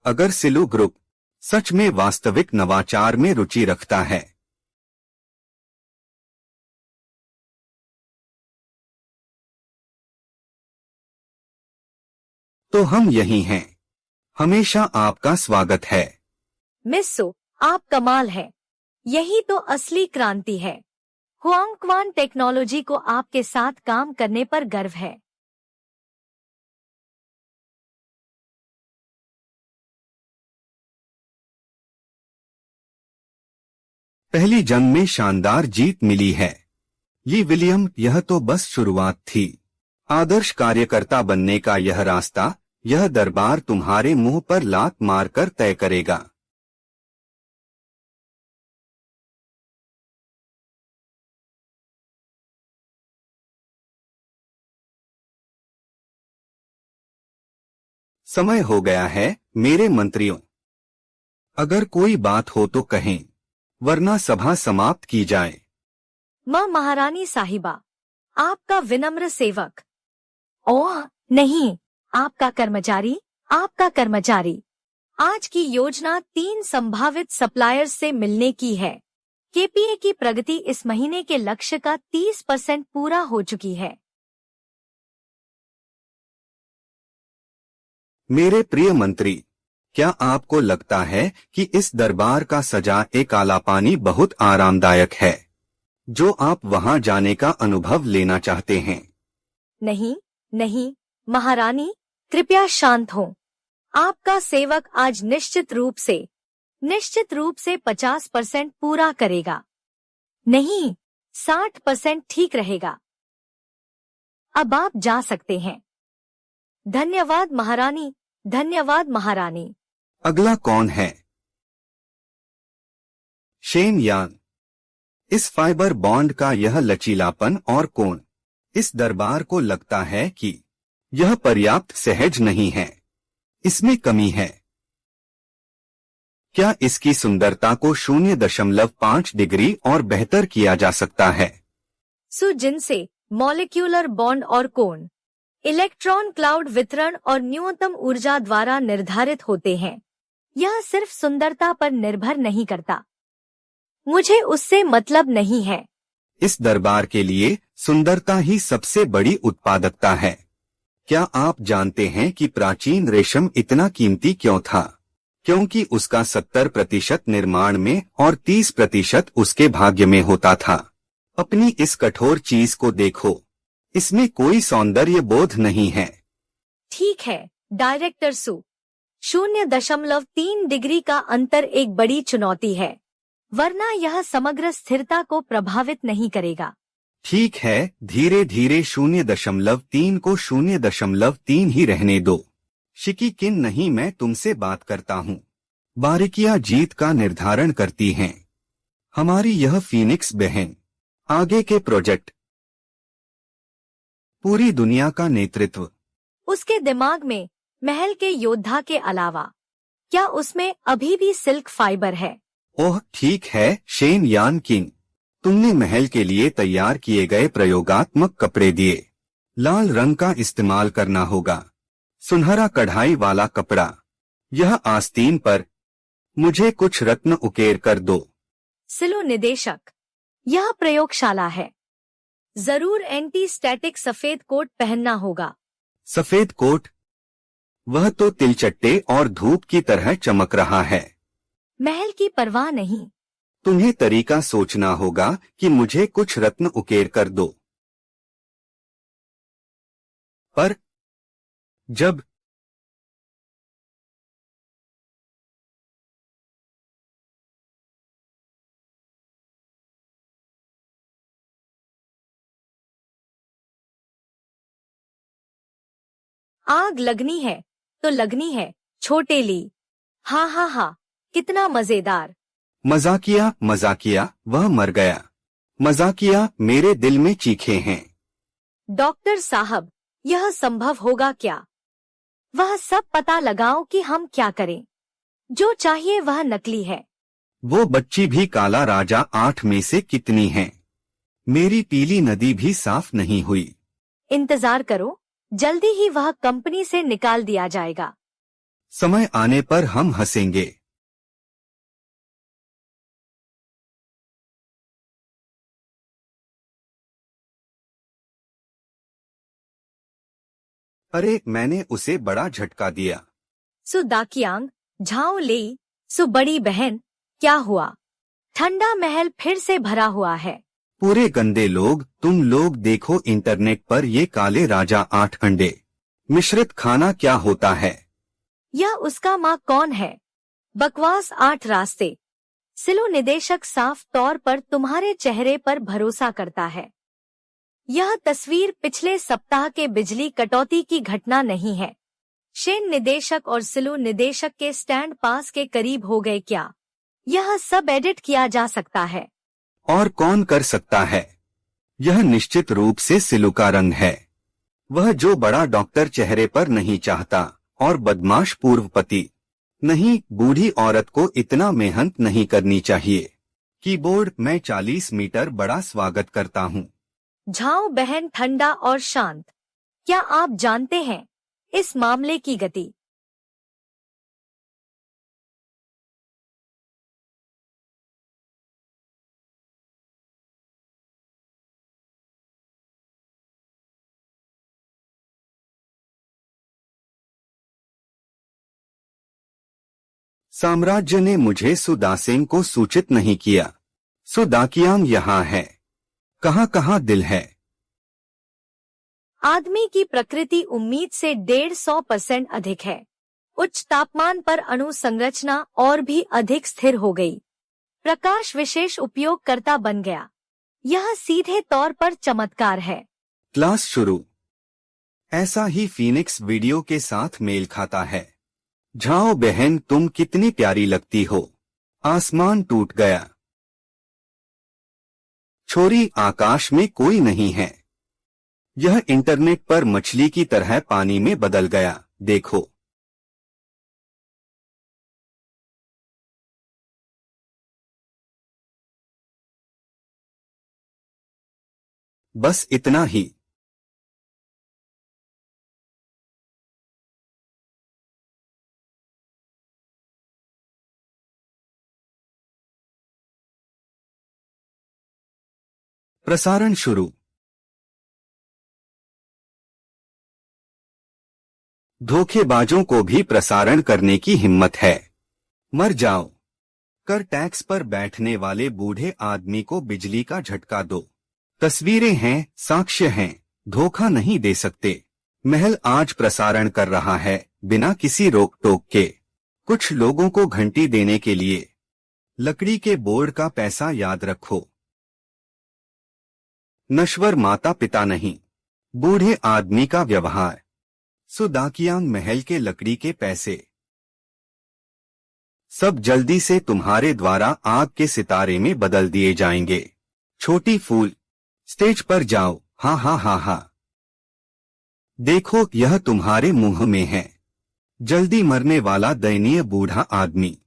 अगर सिलू ग्रुप सच में वास्तविक नवाचार में रुचि रखता है, तो हम यही हैं। हमेशा आपका स्वागत है। मिस सो, आप कमाल है। यही तो असली क्रांति है। हुआंग टेक्नोलॉजी को आपके साथ काम करने पर गर्व है। पहली जंग में शानदार जीत मिली है। ये विलियम, यह तो बस शुरुआत थी। आदर्श कार्यकर्ता बनने का यह रास्ता, यह दरबार तुम्हारे मुंह पर लात मारकर तय करेगा। समय हो गया है मेरे मंत्रियों। अगर कोई बात हो तो कहें, वरना सभा समाप्त की जाए। महारानी साहिबा, आपका विनम्र सेवक। ओह नहीं, आपका कर्मचारी, आपका कर्मचारी। आज की योजना 3 संभावित सप्लायर्स से मिलने की है। केपीए की प्रगति इस महीने के लक्ष्य का 30% पूरा हो चुकी है। मेरे प्रिय मंत्री, क्या आपको लगता है कि इस दरबार का सजा ए काला पानी बहुत आरामदायक है, जो आप वहां जाने का अनुभव लेना चाहते हैं? नहीं नहीं महारानी, कृपया शांत हो। आपका सेवक आज निश्चित रूप से 50% पूरा करेगा। नहीं, 60% ठीक रहेगा। अब आप जा सकते हैं। धन्यवाद महारानी, धन्यवाद महारानी। अगला कौन है? शेन यान। इस फाइबर बॉन्ड का यह लचीलापन और कोण, इस दरबार को लगता है कि यह पर्याप्त सहज नहीं है। इसमें कमी है। क्या इसकी सुंदरता को 0.5 डिग्री और बेहतर किया जा सकता है? जिनसे मॉलिक्यूलर बॉन्ड और कोण इलेक्ट्रॉन क्लाउड वितरण और न्यूनतम ऊर्जा द्वारा निर्धारित होते हैं। यह सिर्फ सुंदरता पर निर्भर नहीं करता। मुझे उससे मतलब नहीं है। इस दरबार के लिए सुंदरता ही सबसे बड़ी उत्पादकता है। क्या आप जानते हैं कि प्राचीन रेशम इतना कीमती क्यों था? क्योंकि उसका 70% निर्माण में और 30% उसके भाग्य में होता था। अपनी इस कठोर चीज को देखो, इसमें कोई सौंदर्य बोध नहीं है। ठीक है डायरेक्टर सु, 0.3 डिग्री का अंतर एक बड़ी चुनौती है, वरना यह समग्र स्थिरता को प्रभावित नहीं करेगा। ठीक है, धीरे धीरे 0.3 को 0.3 ही रहने दो। शिकीकिन नहीं, मैं तुमसे बात करता हूँ। बारीकियां जीत का निर्धारण करती हैं। हमारी यह फीनिक्स बहन, आगे के प्रोजेक्ट, पूरी दुनिया का नेतृत्व। उसके दिमाग में महल के योद्धा के अलावा क्या उसमें अभी भी सिल्क फाइबर है? ओह ठीक है शेन यान किंग, तुमने महल के लिए तैयार किए गए प्रयोगात्मक कपड़े दिए। लाल रंग का इस्तेमाल करना होगा, सुनहरा कढ़ाई वाला कपड़ा। यह आस्तीन पर मुझे कुछ रत्न उकेर कर दो। सिलो निदेशक, यह प्रयोगशाला है। जरूर एंटी स्टैटिक सफेद कोट पहनना होगा। सफेद कोट? वह तो तिलचट्टे और धूप की तरह चमक रहा है। महल की परवाह नहीं। तुम्हें तरीका सोचना होगा कि मुझे कुछ रत्न उकेर कर दो। पर जब आग लगनी है तो लगनी है, छोटे ली। हाँ हाँ हाँ, कितना मजेदार। मजाकिया मजाकिया, वह मर गया। मजाकिया मेरे दिल में चीखे हैं। डॉक्टर साहब, यह संभव होगा क्या? वह सब पता लगाओ कि हम क्या करें। जो चाहिए वह नकली है। वो बच्ची भी काला राजा 8 में से कितनी है? मेरी पीली नदी भी साफ नहीं हुई। इंतजार करो, जल्दी ही वह कंपनी से निकाल दिया जाएगा। समय आने पर हम हंसेंगे। अरे मैंने उसे बड़ा झटका दिया। दाकियांग, झाओ लेई, बड़ी बहन, क्या हुआ? ठंडा महल फिर से भरा हुआ है। पूरे गंदे लोग, तुम लोग देखो इंटरनेट पर ये काले राजा 8 अंडे। मिश्रित खाना क्या होता है? यह उसका माँ कौन है? बकवास 8 रास्ते। सिलो निदेशक साफ तौर पर तुम्हारे चेहरे पर भरोसा करता है। यह तस्वीर पिछले सप्ताह के बिजली कटौती की घटना नहीं है। शेन निदेशक और सिलो निदेशक के स्टैंड पास के करीब हो गए क्या? यह सब एडिट किया जा सकता है। और कौन कर सकता है? यह निश्चित रूप से सिलू का रंग है। वह जो बड़ा डॉक्टर चेहरे पर नहीं चाहता और बदमाश पूर्व पति। नहीं, बूढ़ी औरत को इतना मेहनत नहीं करनी चाहिए। कीबोर्ड, मैं 40 मीटर बड़ा स्वागत करता हूँ। झाओ बहन ठंडा और शांत। क्या आप जानते हैं इस मामले की गति? साम्राज्य ने मुझे सुदासेन को सूचित नहीं किया। सुदाकियांग यहाँ है। कहाँ कहाँ दिल है? आदमी की प्रकृति उम्मीद से 150% अधिक है। उच्च तापमान पर अणु संरचना और भी अधिक स्थिर हो गई। प्रकाश विशेष उपयोगकर्ता बन गया। यह सीधे तौर पर चमत्कार है। क्लास शुरू। ऐसा ही फीनिक्स वीडियो के साथ मेल खाता है। झाओ बहन, तुम कितनी प्यारी लगती हो। आसमान टूट गया। छोरी, आकाश में कोई नहीं है। यह इंटरनेट पर मछली की तरह पानी में बदल गया, देखो। बस इतना ही। प्रसारण शुरू। धोखेबाजों को भी प्रसारण करने की हिम्मत है। मर जाओ। कर टैक्स पर बैठने वाले बूढ़े आदमी को बिजली का झटका दो। तस्वीरें हैं, साक्ष्य हैं, धोखा नहीं दे सकते। महल आज प्रसारण कर रहा है बिना किसी रोक टोक के। कुछ लोगों को घंटी देने के लिए। लकड़ी के बोर्ड का पैसा याद रखो। नश्वर माता पिता नहीं, बूढ़े आदमी का व्यवहार। सुदाकियांग महल के लकड़ी के पैसे। सब जल्दी से तुम्हारे द्वारा आग के सितारे में बदल दिए जाएंगे। छोटी फूल, स्टेज पर जाओ। हाँ हाँ हाँ हाँ। देखो, यह तुम्हारे मुंह में है। जल्दी मरने वाला दयनीय बूढ़ा आदमी।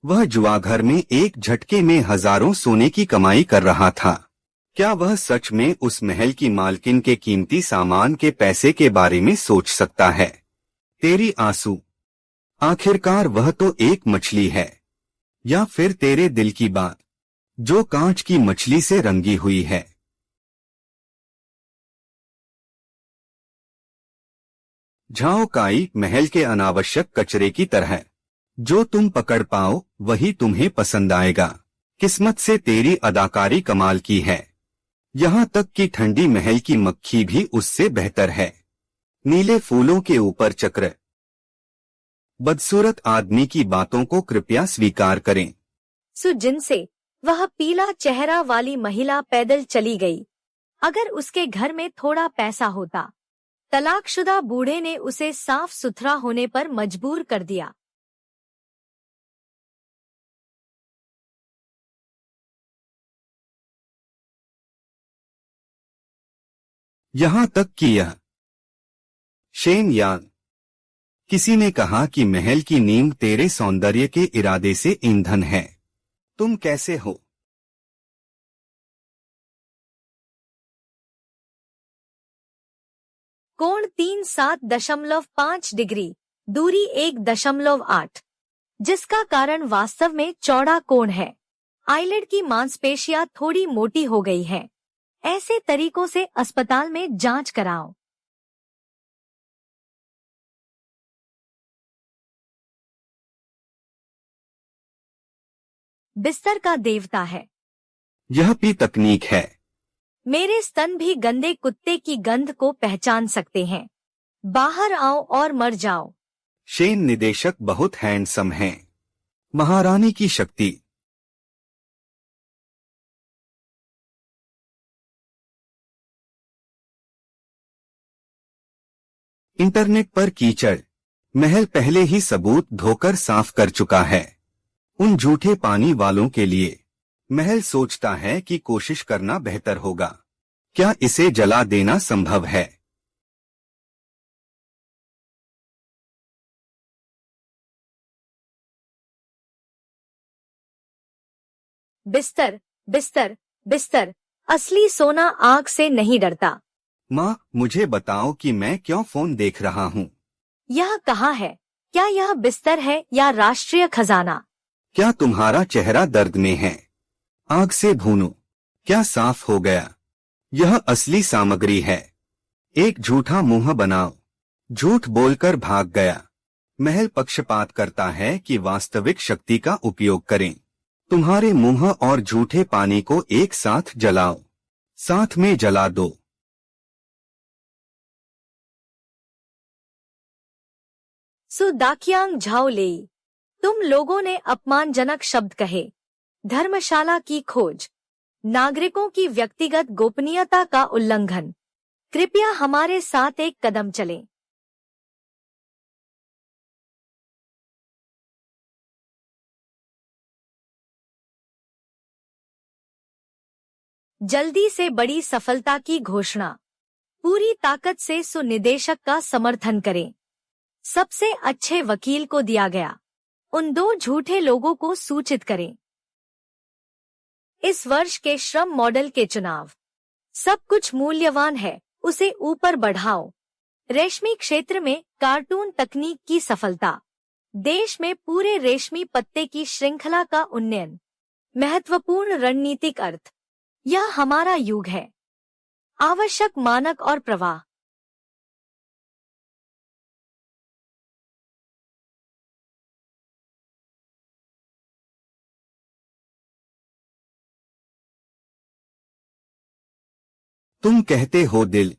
वह जुआघर में एक झटके में हजारों सोने की कमाई कर रहा था। क्या वह सच में उस महल की मालकिन के कीमती सामान के पैसे के बारे में सोच सकता है? तेरी आंसू। आखिरकार वह तो एक मछली है। या फिर तेरे दिल की बात, जो कांच की मछली से रंगी हुई है। झाओ काई, महल के अनावश्यक कचरे की तरह। जो तुम पकड़ पाओ वही तुम्हें पसंद आएगा। किस्मत से तेरी अदाकारी कमाल की है। यहाँ तक कि ठंडी महल की मक्खी भी उससे बेहतर है। नीले फूलों के ऊपर चक्र। बदसूरत आदमी की बातों को कृपया स्वीकार करें। सुजिन से वह पीला चेहरा वाली महिला पैदल चली गई। अगर उसके घर में थोड़ा पैसा होता। तलाकशुदा बूढ़े ने उसे साफ सुथरा होने पर मजबूर कर दिया। यहाँ तक कि यह शेन यांग। किसी ने कहा कि महल की नींव तेरे सौंदर्य के इरादे से ईंधन है। तुम कैसे हो? कोण 37.5 डिग्री, दूरी 1.8, जिसका कारण वास्तव में चौड़ा कोण है। आईलिड की मांसपेशियां थोड़ी मोटी हो गई हैं। ऐसे तरीकों से अस्पताल में जांच कराओ। बिस्तर का देवता है। यह भी तकनीक है। मेरे स्तन भी गंदे कुत्ते की गंध को पहचान सकते हैं। बाहर आओ और मर जाओ। शेन निदेशक बहुत हैंडसम हैं। महारानी की शक्ति। इंटरनेट पर कीचड़। महल पहले ही सबूत धोकर साफ कर चुका है। उन झूठे पानी वालों के लिए महल सोचता है कि कोशिश करना बेहतर होगा। क्या इसे जला देना संभव है? बिस्तर, बिस्तर, बिस्तर। असली सोना आग से नहीं डरता। माँ, मुझे बताओ कि मैं क्यों फोन देख रहा हूँ। यह कहाँ है? क्या यह बिस्तर है या राष्ट्रीय खजाना? क्या तुम्हारा चेहरा दर्द में है? आग से भूनो। क्या साफ हो गया? यह असली सामग्री है। एक झूठा मुंह बनाओ। झूठ बोलकर भाग गया। महल पक्षपात करता है कि वास्तविक शक्ति का उपयोग करें। तुम्हारे मुंह और झूठे पानी को एक साथ जलाओ। साथ में जला दो। सुदाकियांग झाओलेई, तुम लोगों ने अपमानजनक शब्द कहे। धर्मशाला की खोज, नागरिकों की व्यक्तिगत गोपनीयता का उल्लंघन। कृपया हमारे साथ एक कदम चलें। जल्दी से बड़ी सफलता की घोषणा। पूरी ताकत से सुनिदेशक का समर्थन करें। सबसे अच्छे वकील को दिया गया। उन 2 झूठे लोगों को सूचित करें। इस वर्ष के श्रम मॉडल के चुनाव। सब कुछ मूल्यवान है, उसे ऊपर बढ़ाओ। रेशमी क्षेत्र में कार्टून तकनीक की सफलता। देश में पूरे रेशमी पत्ते की श्रृंखला का उन्नयन। महत्वपूर्ण रणनीतिक अर्थ। यह हमारा युग है। आवश्यक मानक और प्रवाह। तुम कहते हो दिल,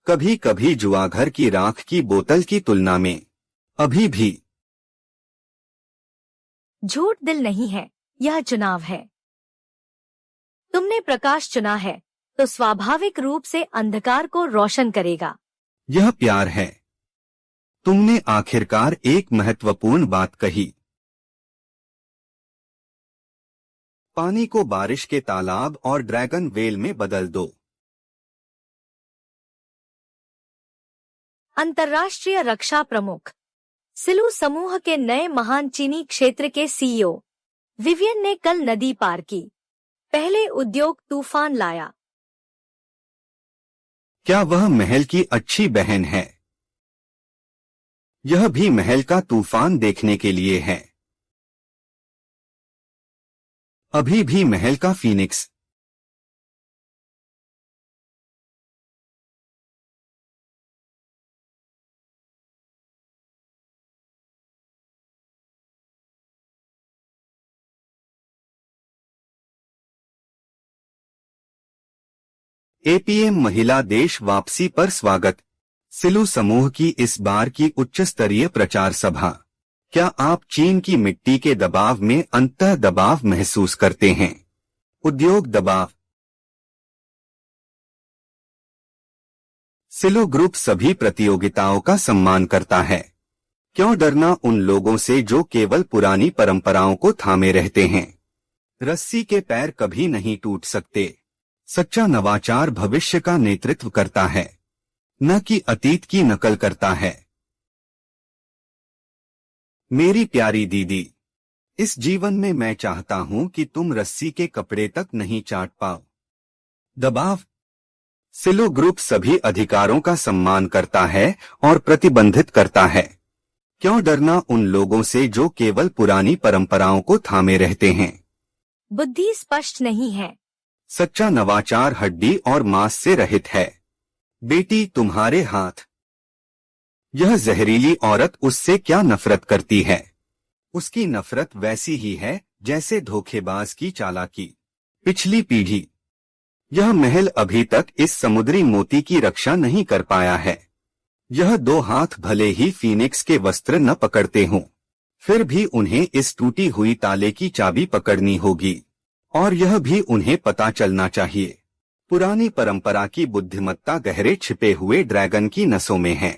कभी कभी जुआघर की राख की बोतल की तुलना में अभी भी। झूठ दिल नहीं है, यह चुनाव है। तुमने प्रकाश चुना है तो स्वाभाविक रूप से अंधकार को रोशन करेगा। यह प्यार है। तुमने आखिरकार एक महत्वपूर्ण बात कही। पानी को बारिश के तालाब और ड्रैगन वेल में बदल दो। अंतर्राष्ट्रीय रक्षा प्रमुख। सिलू समूह के नए महान चीनी क्षेत्र के सीईओ विवियन ने कल नदी पार की। पहले उद्योग तूफान लाया। क्या वह महल की अच्छी बहन है? यह भी महल का तूफान देखने के लिए है। अभी भी महल का फीनिक्स। एपीएम महिला देश वापसी पर स्वागत। सिलू समूह की इस बार की उच्च स्तरीय प्रचार सभा। क्या आप चीन की मिट्टी के दबाव में अंतः दबाव महसूस करते हैं? उद्योग दबाव। सिलू ग्रुप सभी प्रतियोगिताओं का सम्मान करता है। क्यों डरना उन लोगों से जो केवल पुरानी परंपराओं को थामे रहते हैं? रस्सी के पैर कभी नहीं टूट सकते। सच्चा नवाचार भविष्य का नेतृत्व करता है, न कि अतीत की नकल करता है। मेरी प्यारी दीदी, इस जीवन में मैं चाहता हूं कि तुम रस्सी के कपड़े तक नहीं चाट पाओ। दबाव। सिलो ग्रुप सभी अधिकारों का सम्मान करता है और प्रतिबंधित करता है। क्यों डरना उन लोगों से जो केवल पुरानी परंपराओं को थामे रहते हैं? बुद्धि स्पष्ट नहीं है। सच्चा नवाचार हड्डी और मांस से रहित है। बेटी, तुम्हारे हाथ। यह जहरीली औरत उससे क्या नफरत करती है? उसकी नफरत वैसी ही है जैसे धोखेबाज की चालाकी। पिछली पीढ़ी। यह महल अभी तक इस समुद्री मोती की रक्षा नहीं कर पाया है। यह 2 हाथ भले ही फीनिक्स के वस्त्र न पकड़ते हों, फिर भी उन्हें इस टूटी हुई ताले की चाबी पकड़नी होगी। और यह भी उन्हें पता चलना चाहिए, पुरानी परंपरा की बुद्धिमत्ता गहरे छिपे हुए ड्रैगन की नसों में है।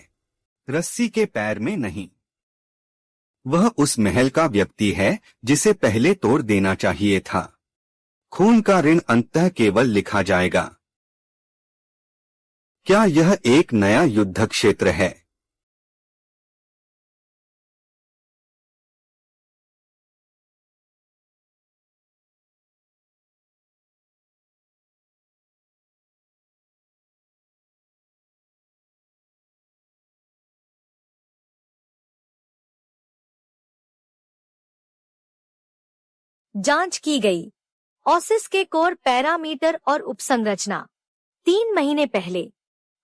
रस्सी के पैर में नहीं। वह उस महल का व्यक्ति है जिसे पहले तोड़ देना चाहिए था। खून का ऋण अंततः केवल लिखा जाएगा। क्या यह एक नया युद्ध क्षेत्र है? जांच की गई। ओसिस के कोर पैरामीटर और उपसंरचना। 3 महीने पहले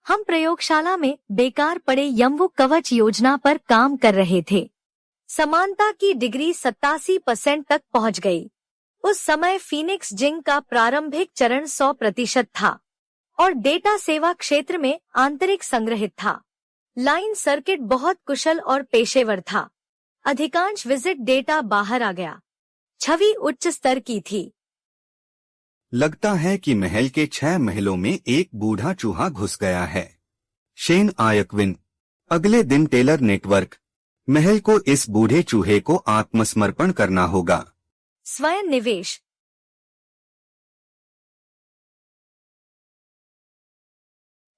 हम प्रयोगशाला में बेकार पड़े यम्बु कवच योजना पर काम कर रहे थे। समानता की डिग्री 87% तक पहुंच गई। उस समय फीनिक्स जिंग का प्रारंभिक चरण 100% था और डेटा सेवा क्षेत्र में आंतरिक संग्रहित था। लाइन सर्किट बहुत कुशल और पेशेवर था। अधिकांश विजिट डेटा बाहर आ गया। छवि उच्च स्तर की थी। लगता है कि महल के 6 महलों में एक बूढ़ा चूहा घुस गया है। शेन आयकविन। अगले दिन टेलर नेटवर्क। महल को इस बूढ़े चूहे को आत्मसमर्पण करना होगा। स्वयं निवेश।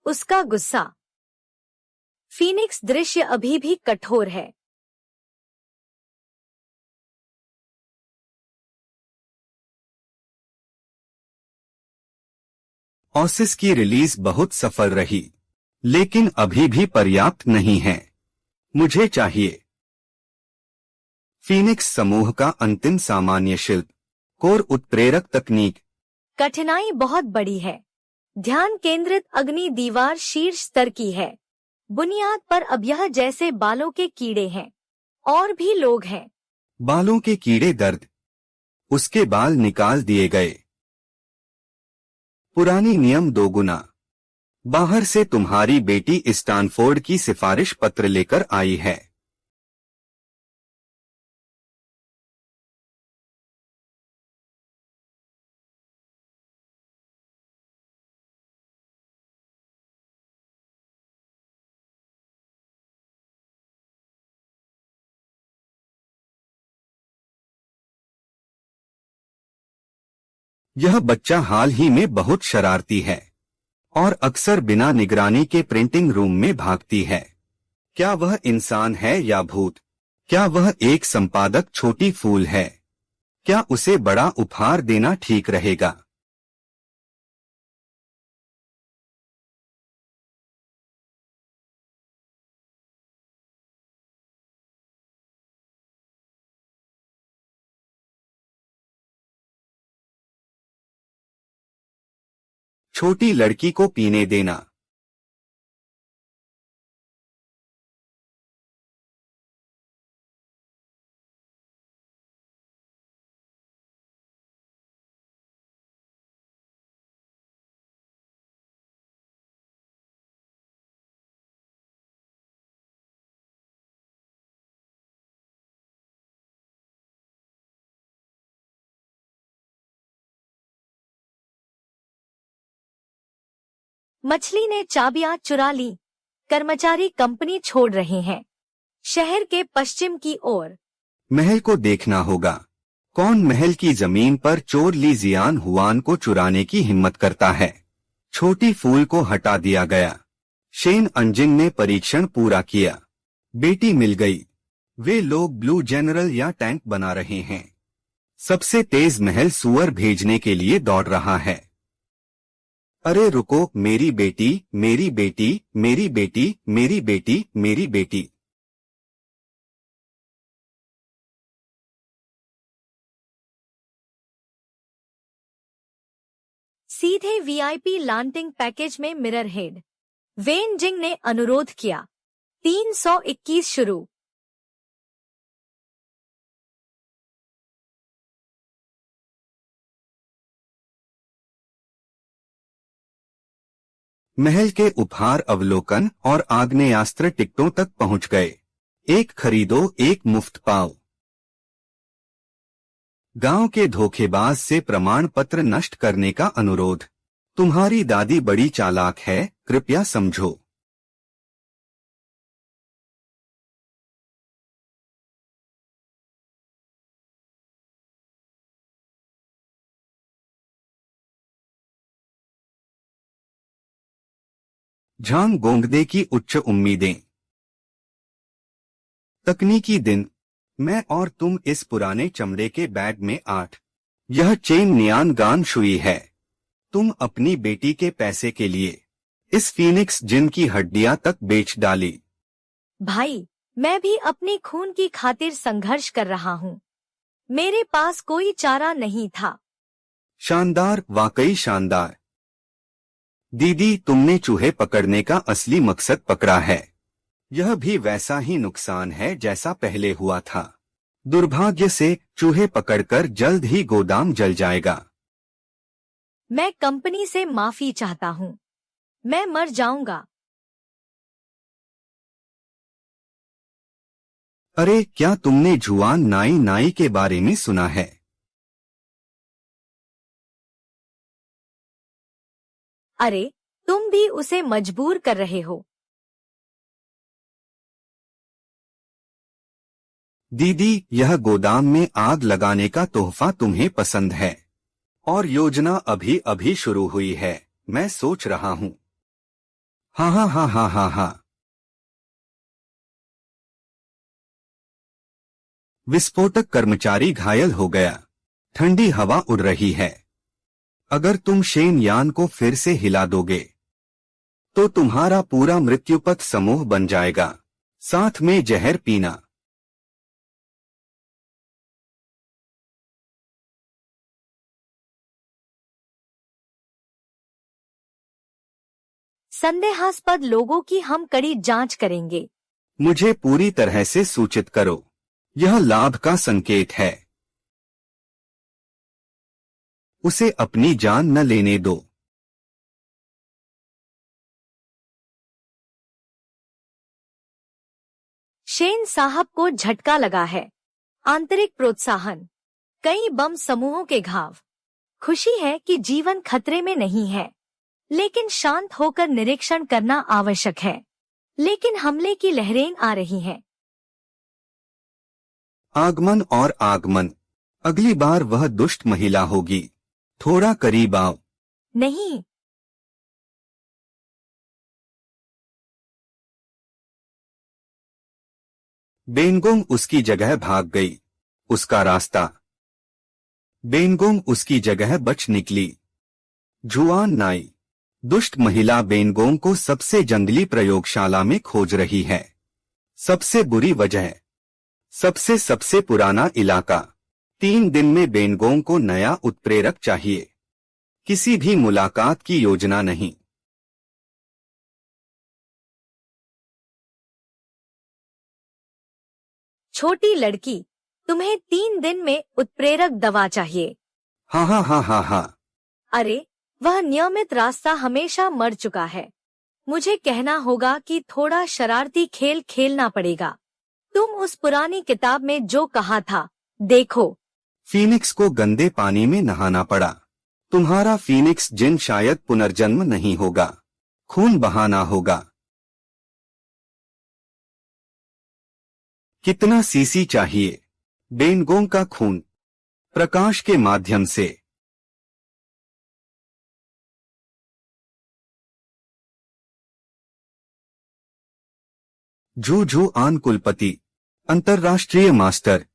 उसका गुस्सा। फीनिक्स दृश्य अभी भी कठोर है। ओसिस की रिलीज बहुत सफल रही, लेकिन अभी भी पर्याप्त नहीं है। मुझे चाहिए फीनिक्स समूह का अंतिम सामान्य शिल्प। कोर उत्प्रेरक तकनीक। कठिनाई बहुत बड़ी है। ध्यान केंद्रित अग्नि दीवार शीर्ष स्तर की है। बुनियाद पर अब यह जैसे बालों के कीड़े हैं। और भी लोग हैं। बालों के कीड़े दर्द। उसके बाल निकाल दिए गए। पुरानी नियम 2 गुना। बाहर से तुम्हारी बेटी स्टैनफोर्ड की सिफारिश पत्र लेकर आई है। यह बच्चा हाल ही में बहुत शरारती है और अक्सर बिना निगरानी के प्रिंटिंग रूम में भागती है। क्या वह इंसान है या भूत? क्या वह एक संपादक छोटी फूल है? क्या उसे बड़ा उपहार देना ठीक रहेगा? छोटी लड़की को पीने देना। मछली ने चाबियां चुरा ली। कर्मचारी कंपनी छोड़ रहे हैं। शहर के पश्चिम की ओर। महल को देखना होगा। कौन महल की जमीन पर चोर ली जियान हुआन को चुराने की हिम्मत करता है? छोटी फूल को हटा दिया गया। शेन अंजिन ने परीक्षण पूरा किया। बेटी मिल गई। वे लोग ब्लू जनरल या टैंक बना रहे हैं। सबसे तेज महल सुअर भेजने के लिए दौड़ रहा है। अरे रुको, मेरी बेटी, मेरी बेटी, मेरी बेटी, मेरी बेटी, मेरी बेटी। सीधे वीआईपी लैंडिंग पैकेज में मिरर हेड। वेन जिंग ने अनुरोध किया। 321 शुरू। महल के उपहार अवलोकन और आग्नेयास्त्र टिकटों तक पहुंच गए। एक खरीदो एक मुफ्त पाओ। गांव के धोखेबाज से प्रमाण पत्र नष्ट करने का अनुरोध। तुम्हारी दादी बड़ी चालाक है, कृपया समझो। झांग गोंगदे की उच्च उम्मीदें। तकनीकी दिन। मैं और तुम इस पुराने चमड़े के बैग में 8। यह चेन नियान गान शुई है। तुम अपनी बेटी के पैसे के लिए इस फीनिक्स जिन की हड्डियां तक बेच डाली। भाई, मैं भी अपनी खून की खातिर संघर्ष कर रहा हूँ। मेरे पास कोई चारा नहीं था। शानदार, वाकई शानदार। दीदी, तुमने चूहे पकड़ने का असली मकसद पकड़ा है। यह भी वैसा ही नुकसान है जैसा पहले हुआ था। दुर्भाग्य से चूहे पकड़कर जल्द ही गोदाम जल जाएगा। मैं कंपनी से माफी चाहता हूँ। मैं मर जाऊंगा। अरे, क्या तुमने जुआन नाई नाई के बारे में सुना है? अरे, तुम भी उसे मजबूर कर रहे हो। दीदी, यह गोदाम में आग लगाने का तोहफा तुम्हें पसंद है। और योजना अभी अभी शुरू हुई है। मैं सोच रहा हूँ। हाँ हाँ हाँ हाँ हाँ हाँ। विस्फोटक कर्मचारी घायल हो गया। ठंडी हवा उड़ रही है। अगर तुम शेन यान को फिर से हिला दोगे तो तुम्हारा पूरा मृत्युपथ समूह बन जाएगा, साथ में जहर पीना। संदेहास्पद लोगों की हम कड़ी जांच करेंगे। मुझे पूरी तरह से सूचित करो। यह लाभ का संकेत है। उसे अपनी जान न लेने दो। शेन साहब को झटका लगा है। आंतरिक प्रोत्साहन। कई बम समूहों के घाव। खुशी है कि जीवन खतरे में नहीं है, लेकिन शांत होकर निरीक्षण करना आवश्यक है। लेकिन हमले की लहरें आ रही हैं। आगमन और आगमन। अगली बार वह दुष्ट महिला होगी। थोड़ा करीब आओ। नहीं। बेनगोंग उसकी जगह भाग गई। उसका रास्ता। बेनगोंग उसकी जगह बच निकली। जुआन नाई। दुष्ट महिला बेनगोंग को सबसे जंगली प्रयोगशाला में खोज रही है। सबसे बुरी वजह। सबसे सबसे पुराना इलाका। 3 दिन में बेनगोंग को नया उत्प्रेरक चाहिए। किसी भी मुलाकात की योजना नहीं। छोटी लड़की, तुम्हें 3 दिन में उत्प्रेरक दवा चाहिए। हाँ हाँ हाँ हाँ हाँ। अरे, वह नियमित रास्ता हमेशा मर चुका है। मुझे कहना होगा कि थोड़ा शरारती खेल खेलना पड़ेगा। तुम उस पुरानी किताब में जो कहा था, देखो। फीनिक्स को गंदे पानी में नहाना पड़ा। तुम्हारा फीनिक्स जिन शायद पुनर्जन्म नहीं होगा। खून बहाना होगा। कितना सीसी चाहिए? बेनगोंग का खून। प्रकाश के माध्यम से। जू जू आन कुलपति, अंतर्राष्ट्रीय मास्टर।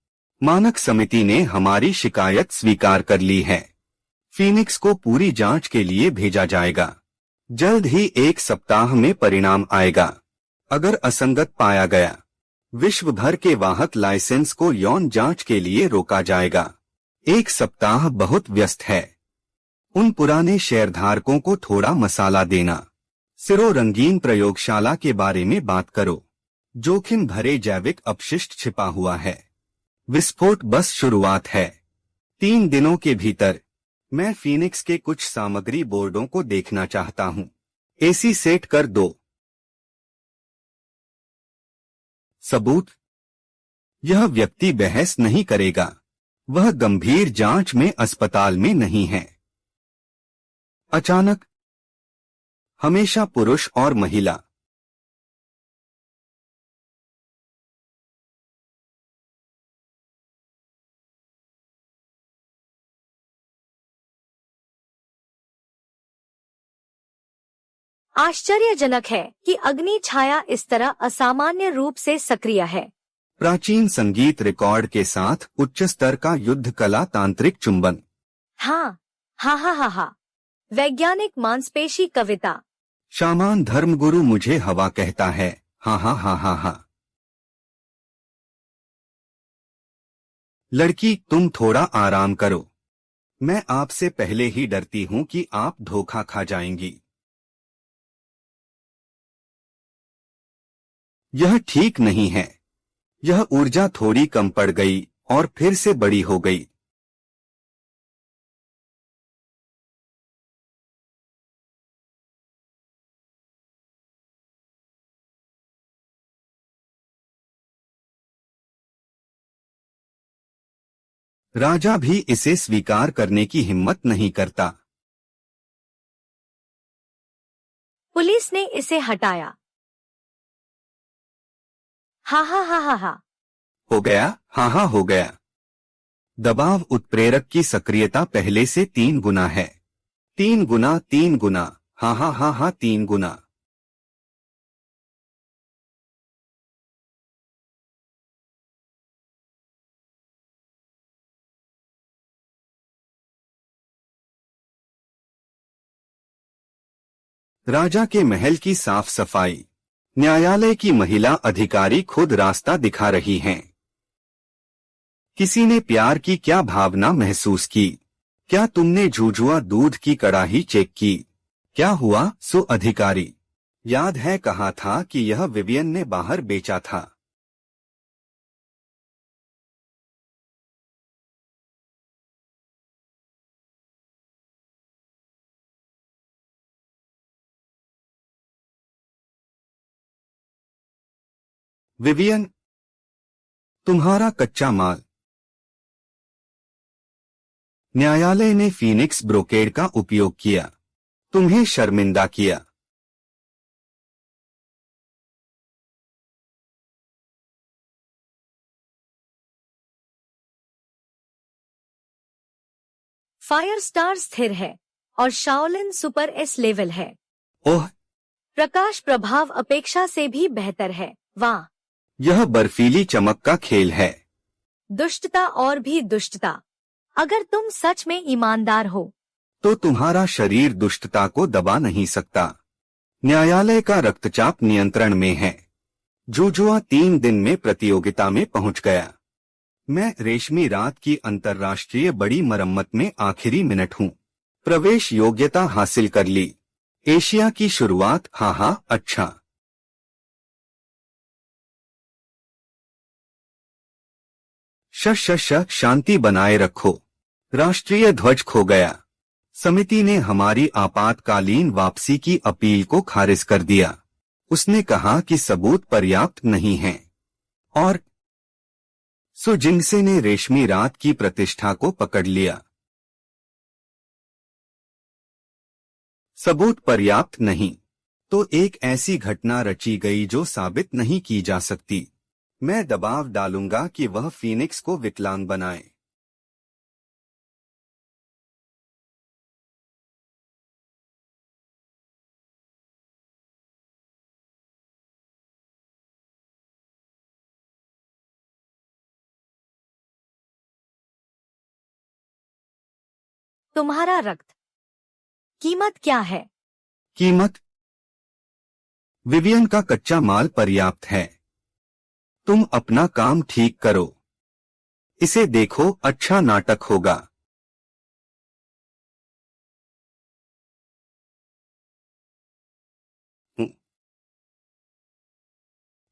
मानक समिति ने हमारी शिकायत स्वीकार कर ली है। फीनिक्स को पूरी जांच के लिए भेजा जाएगा। जल्द ही 1 सप्ताह में परिणाम आएगा। अगर असंगत पाया गया, विश्व भर के वाहक लाइसेंस को यौन जांच के लिए रोका जाएगा। 1 सप्ताह बहुत व्यस्त है। उन पुराने शेयरधारकों को थोड़ा मसाला देना। सिरो रंगीन प्रयोगशाला के बारे में बात करो। जोखिम भरे जैविक अपशिष्ट छिपा हुआ है। विस्फोट बस शुरुआत है। 3 दिनों के भीतर मैं फीनिक्स के कुछ सामग्री बोर्डों को देखना चाहता हूँ। एसी सेट कर दो। सबूत। यह व्यक्ति बहस नहीं करेगा। वह गंभीर जांच में अस्पताल में नहीं है। अचानक। हमेशा पुरुष और महिला। आश्चर्यजनक है कि अग्नि छाया इस तरह असामान्य रूप से सक्रिय है। प्राचीन संगीत रिकॉर्ड के साथ उच्च स्तर का युद्ध कला तांत्रिक चुंबन। हाँ, हा हा हा हा। वैज्ञानिक मांसपेशी कविता। शामान धर्मगुरु मुझे हवा कहता है, हा हा हा हा हा। लड़की तुम थोड़ा आराम करो, मैं आपसे पहले ही डरती हूँ कि आप धोखा खा जाएंगी। यह ठीक नहीं है। यह ऊर्जा थोड़ी कम पड़ गई और फिर से बड़ी हो गई। राजा भी इसे स्वीकार करने की हिम्मत नहीं करता। पुलिस ने इसे हटाया। हा हा हा हा हा। हो गया, हाँ हाँ हो गया। दबाव उत्प्रेरक की सक्रियता पहले से 3 गुना है। 3 गुना, 3 गुना, हाँ हाँ हाँ हाँ 3 गुना। राजा के महल की साफ सफाई। न्यायालय की महिला अधिकारी खुद रास्ता दिखा रही हैं। किसी ने प्यार की क्या भावना महसूस की? क्या तुमने जुजुआ दूध की कड़ाही चेक की? क्या हुआ? सो अधिकारी। याद है कहा था कि यह विवियन ने बाहर बेचा था। विवियन, तुम्हारा कच्चा माल। न्यायालय ने फीनिक्स ब्रोकेड का उपयोग किया, तुम्हें शर्मिंदा किया। फायर स्टार स्थिर है और शाओलिन सुपर एस लेवल है। ओह, प्रकाश प्रभाव अपेक्षा से भी बेहतर है। वाह, यह बर्फीली चमक का खेल है। दुष्टता और भी दुष्टता। अगर तुम सच में ईमानदार हो तो तुम्हारा शरीर दुष्टता को दबा नहीं सकता। न्यायालय का रक्तचाप नियंत्रण में है। जुजुआ 3 दिन में प्रतियोगिता में पहुंच गया। मैं रेशमी रात की अंतर्राष्ट्रीय बड़ी मरम्मत में आखिरी मिनट हूँ। प्रवेश योग्यता हासिल कर ली। एशिया की शुरुआत, हाँ हाँ अच्छा। श शांति बनाए रखो। राष्ट्रीय ध्वज खो गया। समिति ने हमारी आपातकालीन वापसी की अपील को खारिज कर दिया। उसने कहा कि सबूत पर्याप्त नहीं हैं। और सो जिनसे ने रेशमी रात की प्रतिष्ठा को पकड़ लिया। सबूत पर्याप्त नहीं तो एक ऐसी घटना रची गई जो साबित नहीं की जा सकती। मैं दबाव डालूंगा कि वह फीनिक्स को विकलांग बनाए। तुम्हारा रक्त। कीमत क्या है? कीमत? विवियन का कच्चा माल पर्याप्त है। तुम अपना काम ठीक करो। इसे देखो, अच्छा नाटक होगा।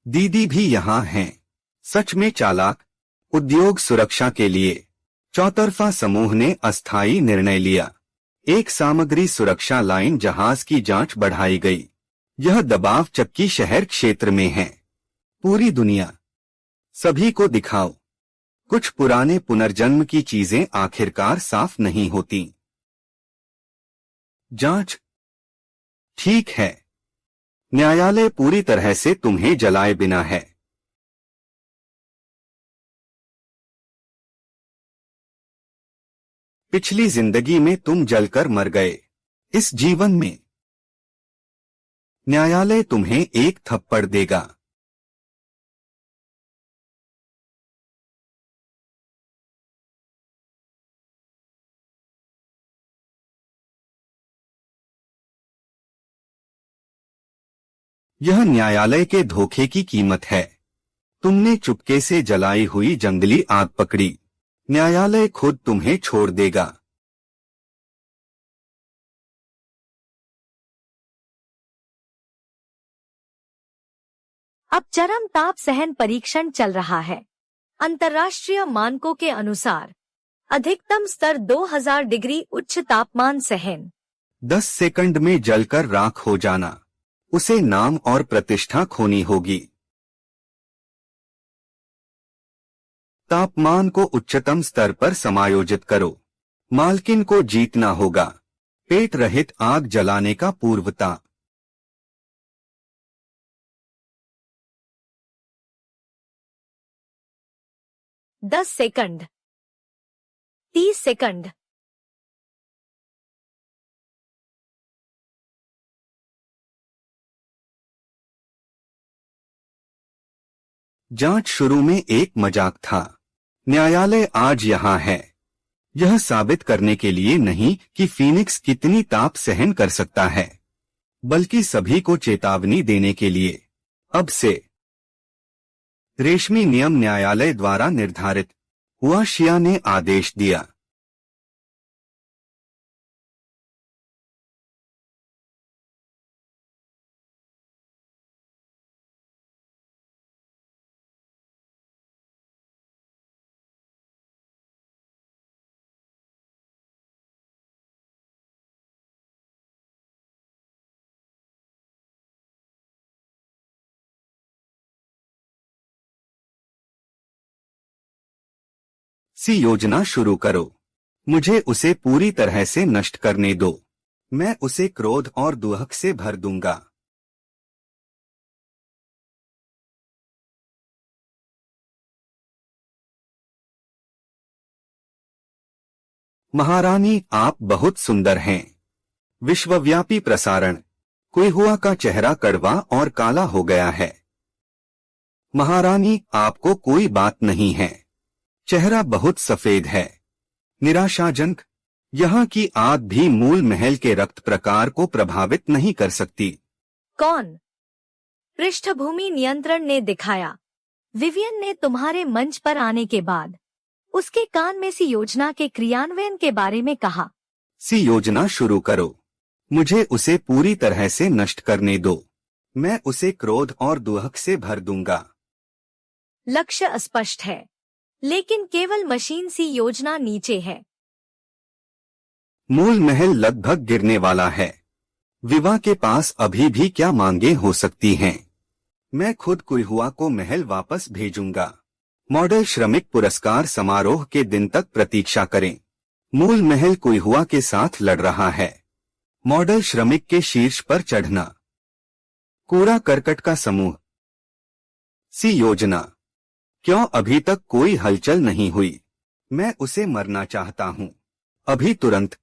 दीदी भी यहाँ हैं। सच में चालाक। उद्योग सुरक्षा के लिए चौतरफा समूह ने अस्थायी निर्णय लिया। एक सामग्री सुरक्षा लाइन जहाज की जांच बढ़ाई गई। यह दबाव चक्की शहर क्षेत्र में है। पूरी दुनिया, सभी को दिखाओ। कुछ पुराने पुनर्जन्म की चीजें आखिरकार साफ नहीं होती। जांच? ठीक है। न्यायालय पूरी तरह से तुम्हें जलाए बिना है। पिछली जिंदगी में तुम जलकर मर गए। इस जीवन में न्यायालय तुम्हें एक थप्पड़ देगा। यह न्यायालय के धोखे की कीमत है। तुमने चुपके से जलाई हुई जंगली आग पकड़ी। न्यायालय खुद तुम्हें छोड़ देगा। अब चरम ताप सहन परीक्षण चल रहा है। अंतर्राष्ट्रीय मानकों के अनुसार अधिकतम स्तर 2000 डिग्री उच्च तापमान सहन। 10 सेकंड में जलकर राख हो जाना। उसे नाम और प्रतिष्ठा खोनी होगी। तापमान को उच्चतम स्तर पर समायोजित करो। मालकिन को जीतना होगा। पेट रहित आग जलाने का पूर्वता। दस सेकंड, 30 सेकंड। जांच शुरू में एक मजाक था। न्यायालय आज यहाँ है यह साबित करने के लिए नहीं कि फीनिक्स कितनी ताप सहन कर सकता है, बल्कि सभी को चेतावनी देने के लिए। अब से रेशमी नियम न्यायालय द्वारा निर्धारित हुआ, शिया ने आदेश दिया। सी योजना शुरू करो। मुझे उसे पूरी तरह से नष्ट करने दो। मैं उसे क्रोध और दुहक से भर दूंगा। महारानी, आप बहुत सुंदर हैं। विश्वव्यापी प्रसारण। कुइहुआ का चेहरा कड़वा और काला हो गया है। महारानी, आपको कोई बात नहीं है। चेहरा बहुत सफेद है। निराशाजनक। यहाँ की आग भी मूल महल के रक्त प्रकार को प्रभावित नहीं कर सकती। कौन? पृष्ठभूमि नियंत्रण ने दिखाया। विवियन ने तुम्हारे मंच पर आने के बाद उसके कान में सी योजना के क्रियान्वयन के बारे में कहा। सी योजना शुरू करो। मुझे उसे पूरी तरह से नष्ट करने दो। मैं उसे क्रोध और दुहक से भर दूंगा। लक्ष्य अस्पष्ट है, लेकिन केवल मशीन सी योजना नीचे है। मूल महल लगभग गिरने वाला है। विवा के पास अभी भी क्या मांगे हो सकती हैं? मैं खुद कुइहुआ को महल वापस भेजूंगा। मॉडल श्रमिक पुरस्कार समारोह के दिन तक प्रतीक्षा करें। मूल महल कुइहुआ के साथ लड़ रहा है। मॉडल श्रमिक के शीर्ष पर चढ़ना। कूड़ा करकट का समूह। सी योजना। क्यों अभी तक कोई हलचल नहीं हुई? मैं उसे मरना चाहता हूं। अभी तुरंत।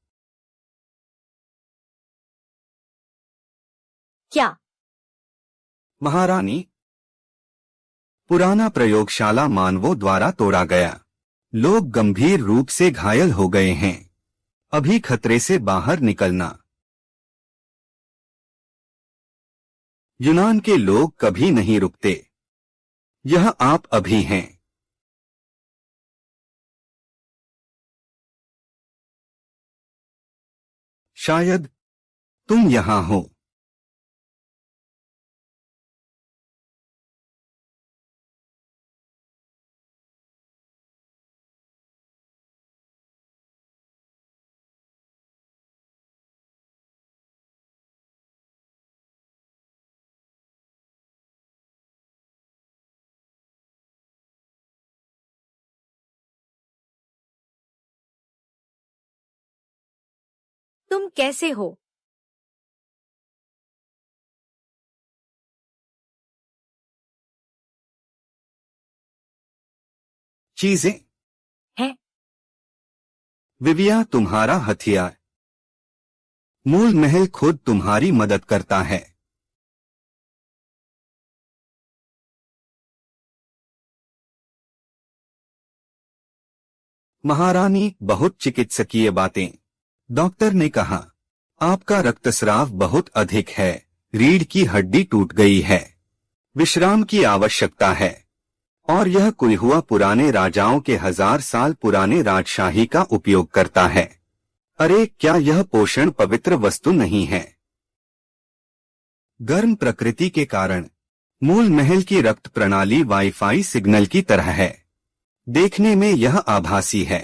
क्या? महारानी, पुराना प्रयोगशाला मानवों द्वारा तोड़ा गया। लोग गंभीर रूप से घायल हो गए हैं। अभी खतरे से बाहर निकलना। यूनान के लोग कभी नहीं रुकते। यह आप अभी हैं। शायद तुम यहां हो। तुम कैसे हो? चीजें है? विविया तुम्हारा हथियार। मूल महल खुद तुम्हारी मदद करता है। महारानी, बहुत चिकित्सकीय बातें। डॉक्टर ने कहा, आपका रक्तस्राव बहुत अधिक है, रीढ़ की हड्डी टूट गई है, विश्राम की आवश्यकता है। और यह कुल्हुआ पुराने राजाओं के 1000 साल पुराने राजशाही का उपयोग करता है। अरे, क्या यह पोषण पवित्र वस्तु नहीं है? गर्म प्रकृति के कारण मूल महल की रक्त प्रणाली वाईफाई सिग्नल की तरह है। देखने में यह आभासी है।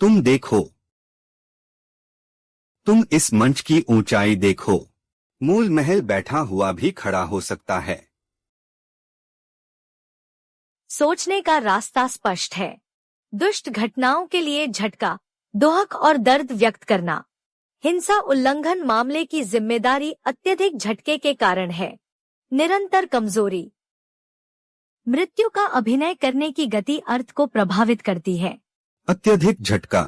तुम देखो, तुम इस मंच की ऊंचाई देखो। मूल महल बैठा हुआ भी खड़ा हो सकता है। सोचने का रास्ता स्पष्ट है। दुष्ट घटनाओं के लिए झटका, दोहक और दर्द व्यक्त करना। हिंसा उल्लंघन मामले की जिम्मेदारी अत्यधिक झटके के कारण है। निरंतर कमजोरी। मृत्यु का अभिनय करने की गति अर्थ को प्रभावित करती है। अत्यधिक झटका।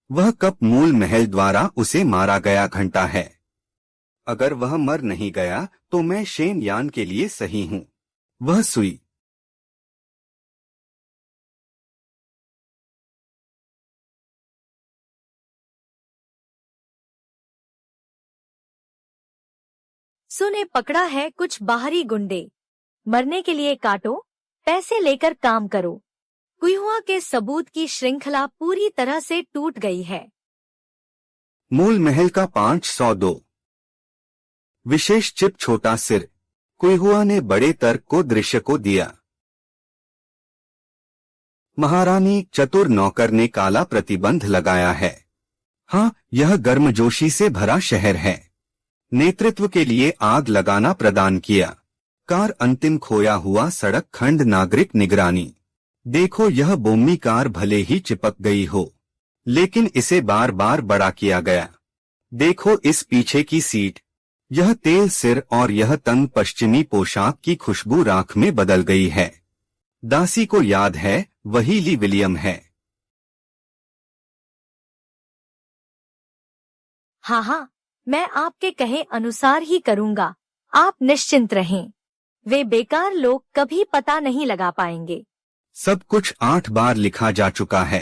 वह कप मूल महल द्वारा उसे मारा गया घंटा है। अगर वह मर नहीं गया तो मैं शेन यान के लिए सही हूँ। वह सुई। सुने पकड़ा है कुछ बाहरी गुंडे। मरने के लिए काटो, पैसे लेकर काम करो। कुइहुआ के सबूत की श्रृंखला पूरी तरह से टूट गई है। मूल महल का 502 विशेष चिप छोटा सिर। कुइहुआ ने बड़े तर्क को दृश्य को दिया। महारानी, चतुर नौकर ने काला प्रतिबंध लगाया है। हाँ, यह गर्मजोशी से भरा शहर है। नेतृत्व के लिए आग लगाना प्रदान किया। कार अंतिम खोया हुआ सड़क खंड नागरिक निगरानी। देखो, यह बोमी कार भले ही चिपक गई हो, लेकिन इसे बार बार बड़ा किया गया। देखो इस पीछे की सीट। यह तेल सिर और यह तंग पश्चिमी पोशाक की खुशबू राख में बदल गई है। दासी को याद है, वही ली विलियम है। हाँ हाँ, मैं आपके कहे अनुसार ही करूँगा। आप निश्चिंत रहें। वे बेकार लोग कभी पता नहीं लगा पाएंगे। सब कुछ 8 बार लिखा जा चुका है।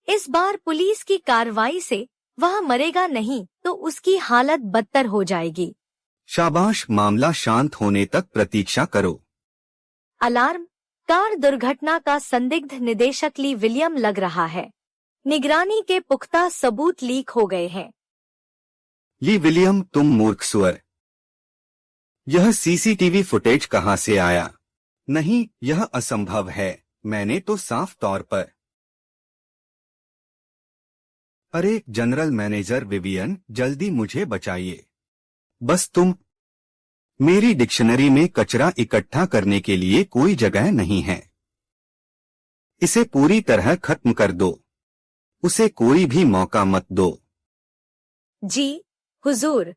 इस बार पुलिस की कार्रवाई से वह मरेगा नहीं तो उसकी हालत बदतर हो जाएगी। शाबाश, मामला शांत होने तक प्रतीक्षा करो। अलार्म। कार दुर्घटना का संदिग्ध निदेशक ली विलियम लग रहा है। निगरानी के पुख्ता सबूत लीक हो गए हैं। ली विलियम, तुम मूर्ख सुअर। यह सीसीटीवी फुटेज कहाँ से आया? नहीं, यह असंभव है। मैंने तो साफ तौर पर। अरे जनरल मैनेजर विवियन, जल्दी मुझे बचाइए। बस तुम। मेरी डिक्शनरी में कचरा इकट्ठा करने के लिए कोई जगह नहीं है। इसे पूरी तरह खत्म कर दो। उसे कोई भी मौका मत दो। जी हुजूर।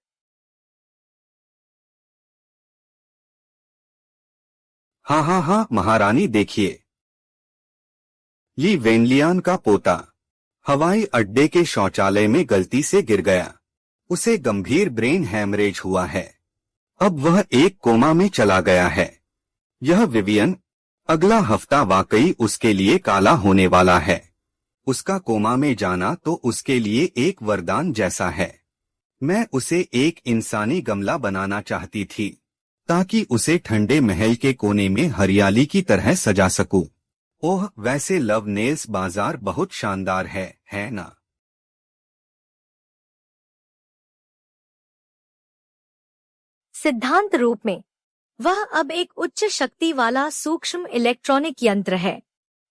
हाँ हाँ हाँ महारानी, देखिए। ली वेनलियान का पोता हवाई अड्डे के शौचालय में गलती से गिर गया। उसे गंभीर ब्रेन हैमरेज हुआ है। अब वह एक कोमा में चला गया है। यह विवियन, अगला हफ्ता वाकई उसके लिए काला होने वाला है। उसका कोमा में जाना तो उसके लिए एक वरदान जैसा है। मैं उसे एक इंसानी गमला बनाना चाहती थी, ताकि उसे ठंडे महल के कोने में हरियाली की तरह सजा सकूं। ओह, वैसे लव नेल्स बाजार बहुत शानदार है ना? सिद्धांत रूप में वह अब एक उच्च शक्ति वाला सूक्ष्म इलेक्ट्रॉनिक यंत्र है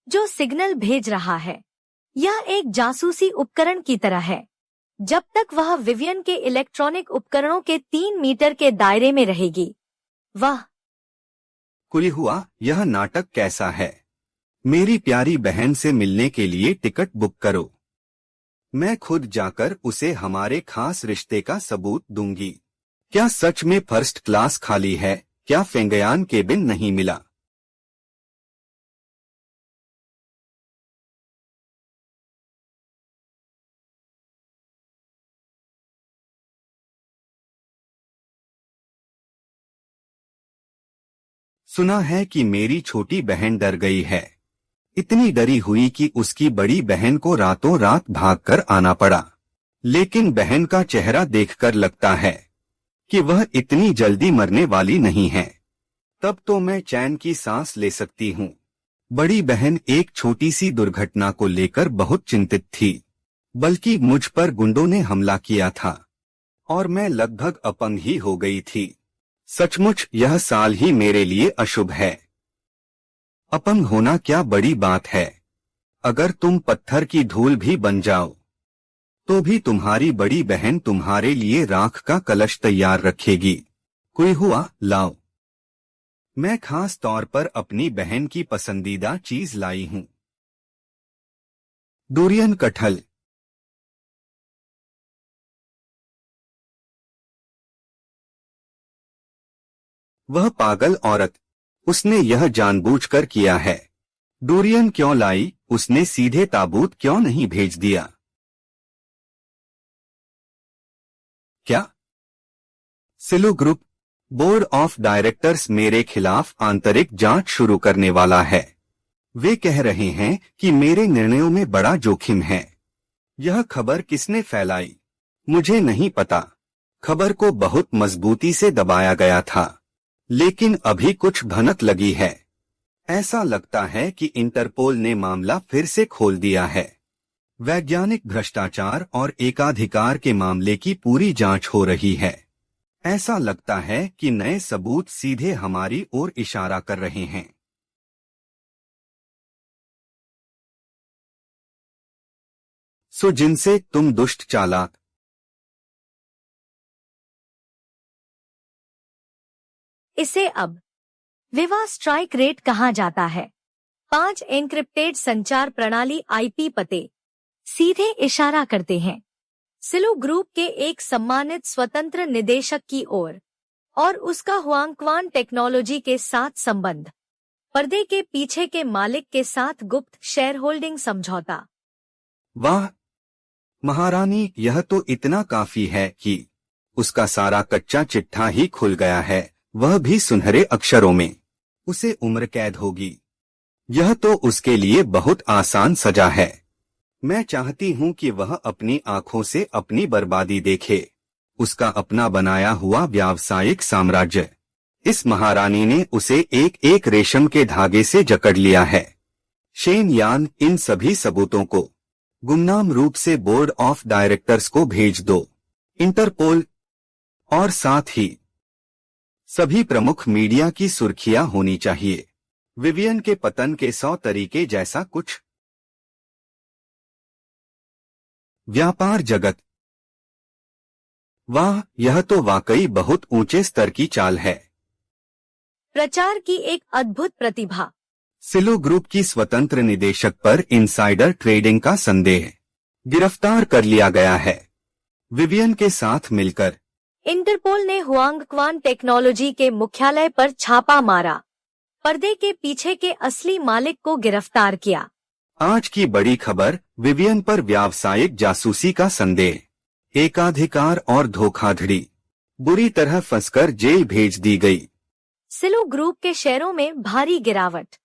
जो सिग्नल भेज रहा है। यह एक जासूसी उपकरण की तरह है। जब तक वह विवियन के इलेक्ट्रॉनिक उपकरणों के 3 मीटर के दायरे में रहेगी, वह। कुलिहुआ, यह नाटक कैसा है? मेरी प्यारी बहन से मिलने के लिए टिकट बुक करो। मैं खुद जाकर उसे हमारे खास रिश्ते का सबूत दूंगी। क्या सच में फर्स्ट क्लास खाली है? क्या फेंगयान केबिन नहीं मिला? सुना है कि मेरी छोटी बहन डर गई है। इतनी डरी हुई कि उसकी बड़ी बहन को रातों रात भागकर आना पड़ा। लेकिन बहन का चेहरा देखकर लगता है कि वह इतनी जल्दी मरने वाली नहीं है। तब तो मैं चैन की सांस ले सकती हूँ। बड़ी बहन एक छोटी सी दुर्घटना को लेकर बहुत चिंतित थी, बल्कि मुझ पर गुंडों ने हमला किया था और मैं लगभग अपंग ही हो गई थी। सचमुच यह साल ही मेरे लिए अशुभ है। अपंग होना क्या बड़ी बात है। अगर तुम पत्थर की धूल भी बन जाओ तो भी तुम्हारी बड़ी बहन तुम्हारे लिए राख का कलश तैयार रखेगी। कोई हुआ लाओ। मैं खास तौर पर अपनी बहन की पसंदीदा चीज लाई हूं। डुरियन कटहल। वह पागल औरत, उसने यह जानबूझकर किया है। डुरियन क्यों लाई? उसने सीधे ताबूत क्यों नहीं भेज दिया? क्या? Silu group board of directors मेरे खिलाफ आंतरिक जांच शुरू करने वाला है। वे कह रहे हैं कि मेरे निर्णयों में बड़ा जोखिम है। यह खबर किसने फैलाई? मुझे नहीं पता। खबर को बहुत मजबूती से दबाया गया था, लेकिन अभी कुछ भनक लगी है। ऐसा लगता है कि इंटरपोल ने मामला फिर से खोल दिया है। वैज्ञानिक भ्रष्टाचार और एकाधिकार के मामले की पूरी जांच हो रही है। ऐसा लगता है कि नए सबूत सीधे हमारी ओर इशारा कर रहे हैं। सो जिनसे तुम दुष्ट चालाक। इसे अब विवा स्ट्राइक रेट कहा जाता है। 5 एन्क्रिप्टेड संचार प्रणाली आईपी पते सीधे इशारा करते हैं सिलू ग्रुप के एक सम्मानित स्वतंत्र निदेशक की ओर और उसका हुआंगक्वान टेक्नोलॉजी के साथ संबंध। पर्दे के पीछे के मालिक के साथ गुप्त शेयर होल्डिंग समझौता। वाह महारानी, यह तो इतना काफी है कि उसका सारा कच्चा चिट्ठा ही खुल गया है, वह भी सुनहरे अक्षरों में। उसे उम्र कैद होगी। यह तो उसके लिए बहुत आसान सजा है। मैं चाहती हूँ कि वह अपनी आंखों से अपनी बर्बादी देखे। उसका अपना बनाया हुआ व्यावसायिक साम्राज्य। इस महारानी ने उसे एक एक रेशम के धागे से जकड़ लिया है। शेन यान, इन सभी सबूतों को गुमनाम रूप से बोर्ड ऑफ डायरेक्टर्स को भेज दो। इंटरपोल और साथ ही सभी प्रमुख मीडिया की सुर्खियां होनी चाहिए। विवियन के पतन के 100 तरीके जैसा कुछ। व्यापार जगत। वाह, यह तो वाकई बहुत ऊंचे स्तर की चाल है। प्रचार की एक अद्भुत प्रतिभा। सिलू ग्रुप की स्वतंत्र निदेशक पर इनसाइडर ट्रेडिंग का संदेह। गिरफ्तार कर लिया गया है। विवियन के साथ मिलकर इंटरपोल ने हुआंगक्वान टेक्नोलॉजी के मुख्यालय पर छापा मारा। पर्दे के पीछे के असली मालिक को गिरफ्तार किया। आज की बड़ी खबर, विवियन पर व्यावसायिक जासूसी का संदेह, एकाधिकार और धोखाधड़ी। बुरी तरह फंसकर जेल भेज दी गई। सिलू ग्रुप के शेयरों में भारी गिरावट।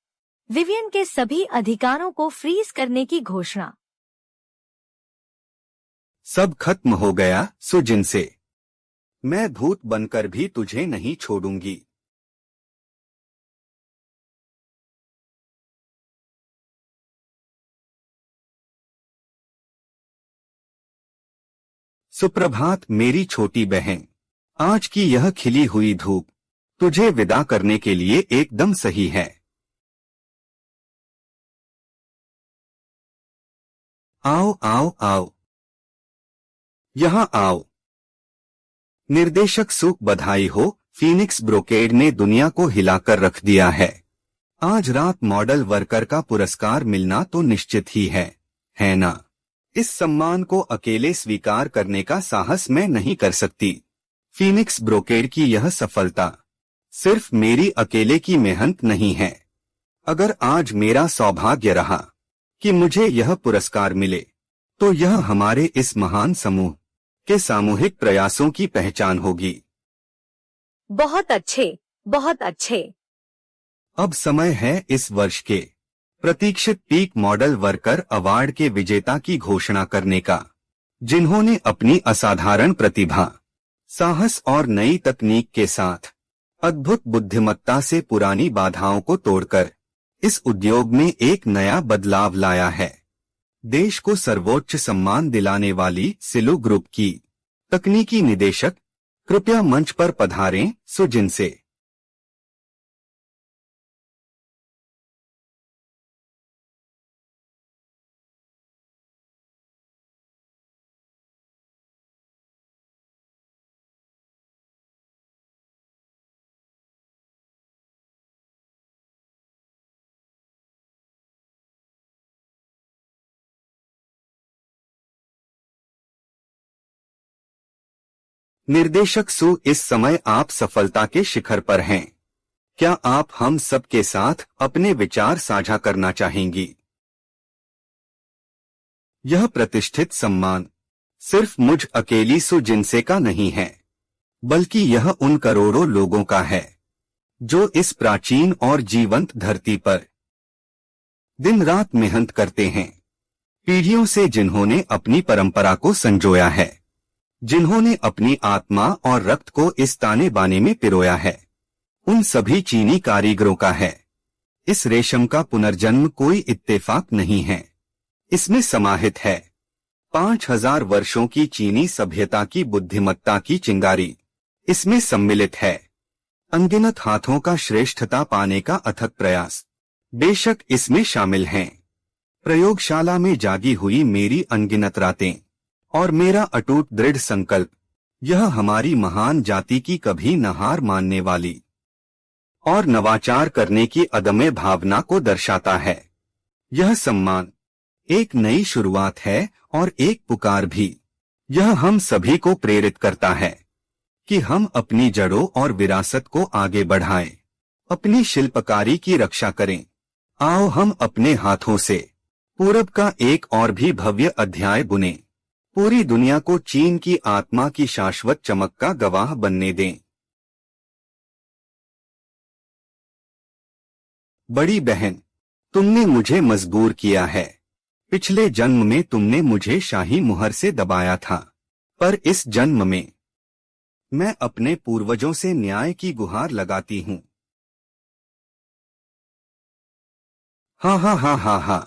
विवियन के सभी अधिकारों को फ्रीज करने की घोषणा। सब खत्म हो गया सुजिन से। मैं भूत बनकर भी तुझे नहीं छोड़ूंगी। सुप्रभात मेरी छोटी बहन। आज की यह खिली हुई धूप तुझे विदा करने के लिए एकदम सही है। आओ आओ आओ, यहाँ आओ। निर्देशक सुख, बधाई हो। फीनिक्स ब्रोकेड ने दुनिया को हिलाकर रख दिया है। आज रात मॉडल वर्कर का पुरस्कार मिलना तो निश्चित ही है ना? इस सम्मान को अकेले स्वीकार करने का साहस मैं नहीं कर सकती। फीनिक्स ब्रोकेड की यह सफलता सिर्फ मेरी अकेले की मेहनत नहीं है। अगर आज मेरा सौभाग्य रहा कि मुझे यह पुरस्कार मिले, तो यह हमारे इस महान समूह के सामूहिक प्रयासों की पहचान होगी। बहुत अच्छे, बहुत अच्छे। अब समय है इस वर्ष के प्रतीक्षित पीक मॉडल वर्कर अवार्ड के विजेता की घोषणा करने का, जिन्होंने अपनी असाधारण प्रतिभा, साहस और नई तकनीक के साथ अद्भुत बुद्धिमत्ता से पुरानी बाधाओं को तोड़कर इस उद्योग में एक नया बदलाव लाया है। देश को सर्वोच्च सम्मान दिलाने वाली सिलु ग्रुप की तकनीकी निदेशक कृपया मंच पर पधारें। जिनसे निर्देशक सु, इस समय आप सफलता के शिखर पर हैं। क्या आप हम सब के साथ अपने विचार साझा करना चाहेंगी? यह प्रतिष्ठित सम्मान सिर्फ मुझ अकेली सु जिनसे का नहीं है, बल्कि यह उन करोड़ों लोगों का है जो इस प्राचीन और जीवंत धरती पर दिन रात मेहनत करते हैं। पीढ़ियों से जिन्होंने अपनी परंपरा को संजोया है, जिन्होंने अपनी आत्मा और रक्त को इस ताने बाने में पिरोया है, उन सभी चीनी कारीगरों का है। इस रेशम का पुनर्जन्म कोई इत्तेफाक नहीं है, इसमें समाहित है 5000 वर्षों की चीनी सभ्यता की बुद्धिमत्ता की चिंगारी। इसमें सम्मिलित है अनगिनत हाथों का श्रेष्ठता पाने का अथक प्रयास। बेशक इसमें शामिल हैं प्रयोगशाला में जागी हुई मेरी अनगिनत रातें और मेरा अटूट दृढ़ संकल्प। यह हमारी महान जाति की कभी न हार मानने वाली और नवाचार करने की अदम्य भावना को दर्शाता है। यह सम्मान एक नई शुरुआत है और एक पुकार भी। यह हम सभी को प्रेरित करता है कि हम अपनी जड़ों और विरासत को आगे बढ़ाएं, अपनी शिल्पकारी की रक्षा करें। आओ हम अपने हाथों से पूरब का एक और भी भव्य अध्याय बुनें, पूरी दुनिया को चीन की आत्मा की शाश्वत चमक का गवाह बनने दें। बड़ी बहन, तुमने मुझे मजबूर किया है। पिछले जन्म में तुमने मुझे शाही मुहर से दबाया था, पर इस जन्म में मैं अपने पूर्वजों से न्याय की गुहार लगाती हूँ। हा हा हा हा हा।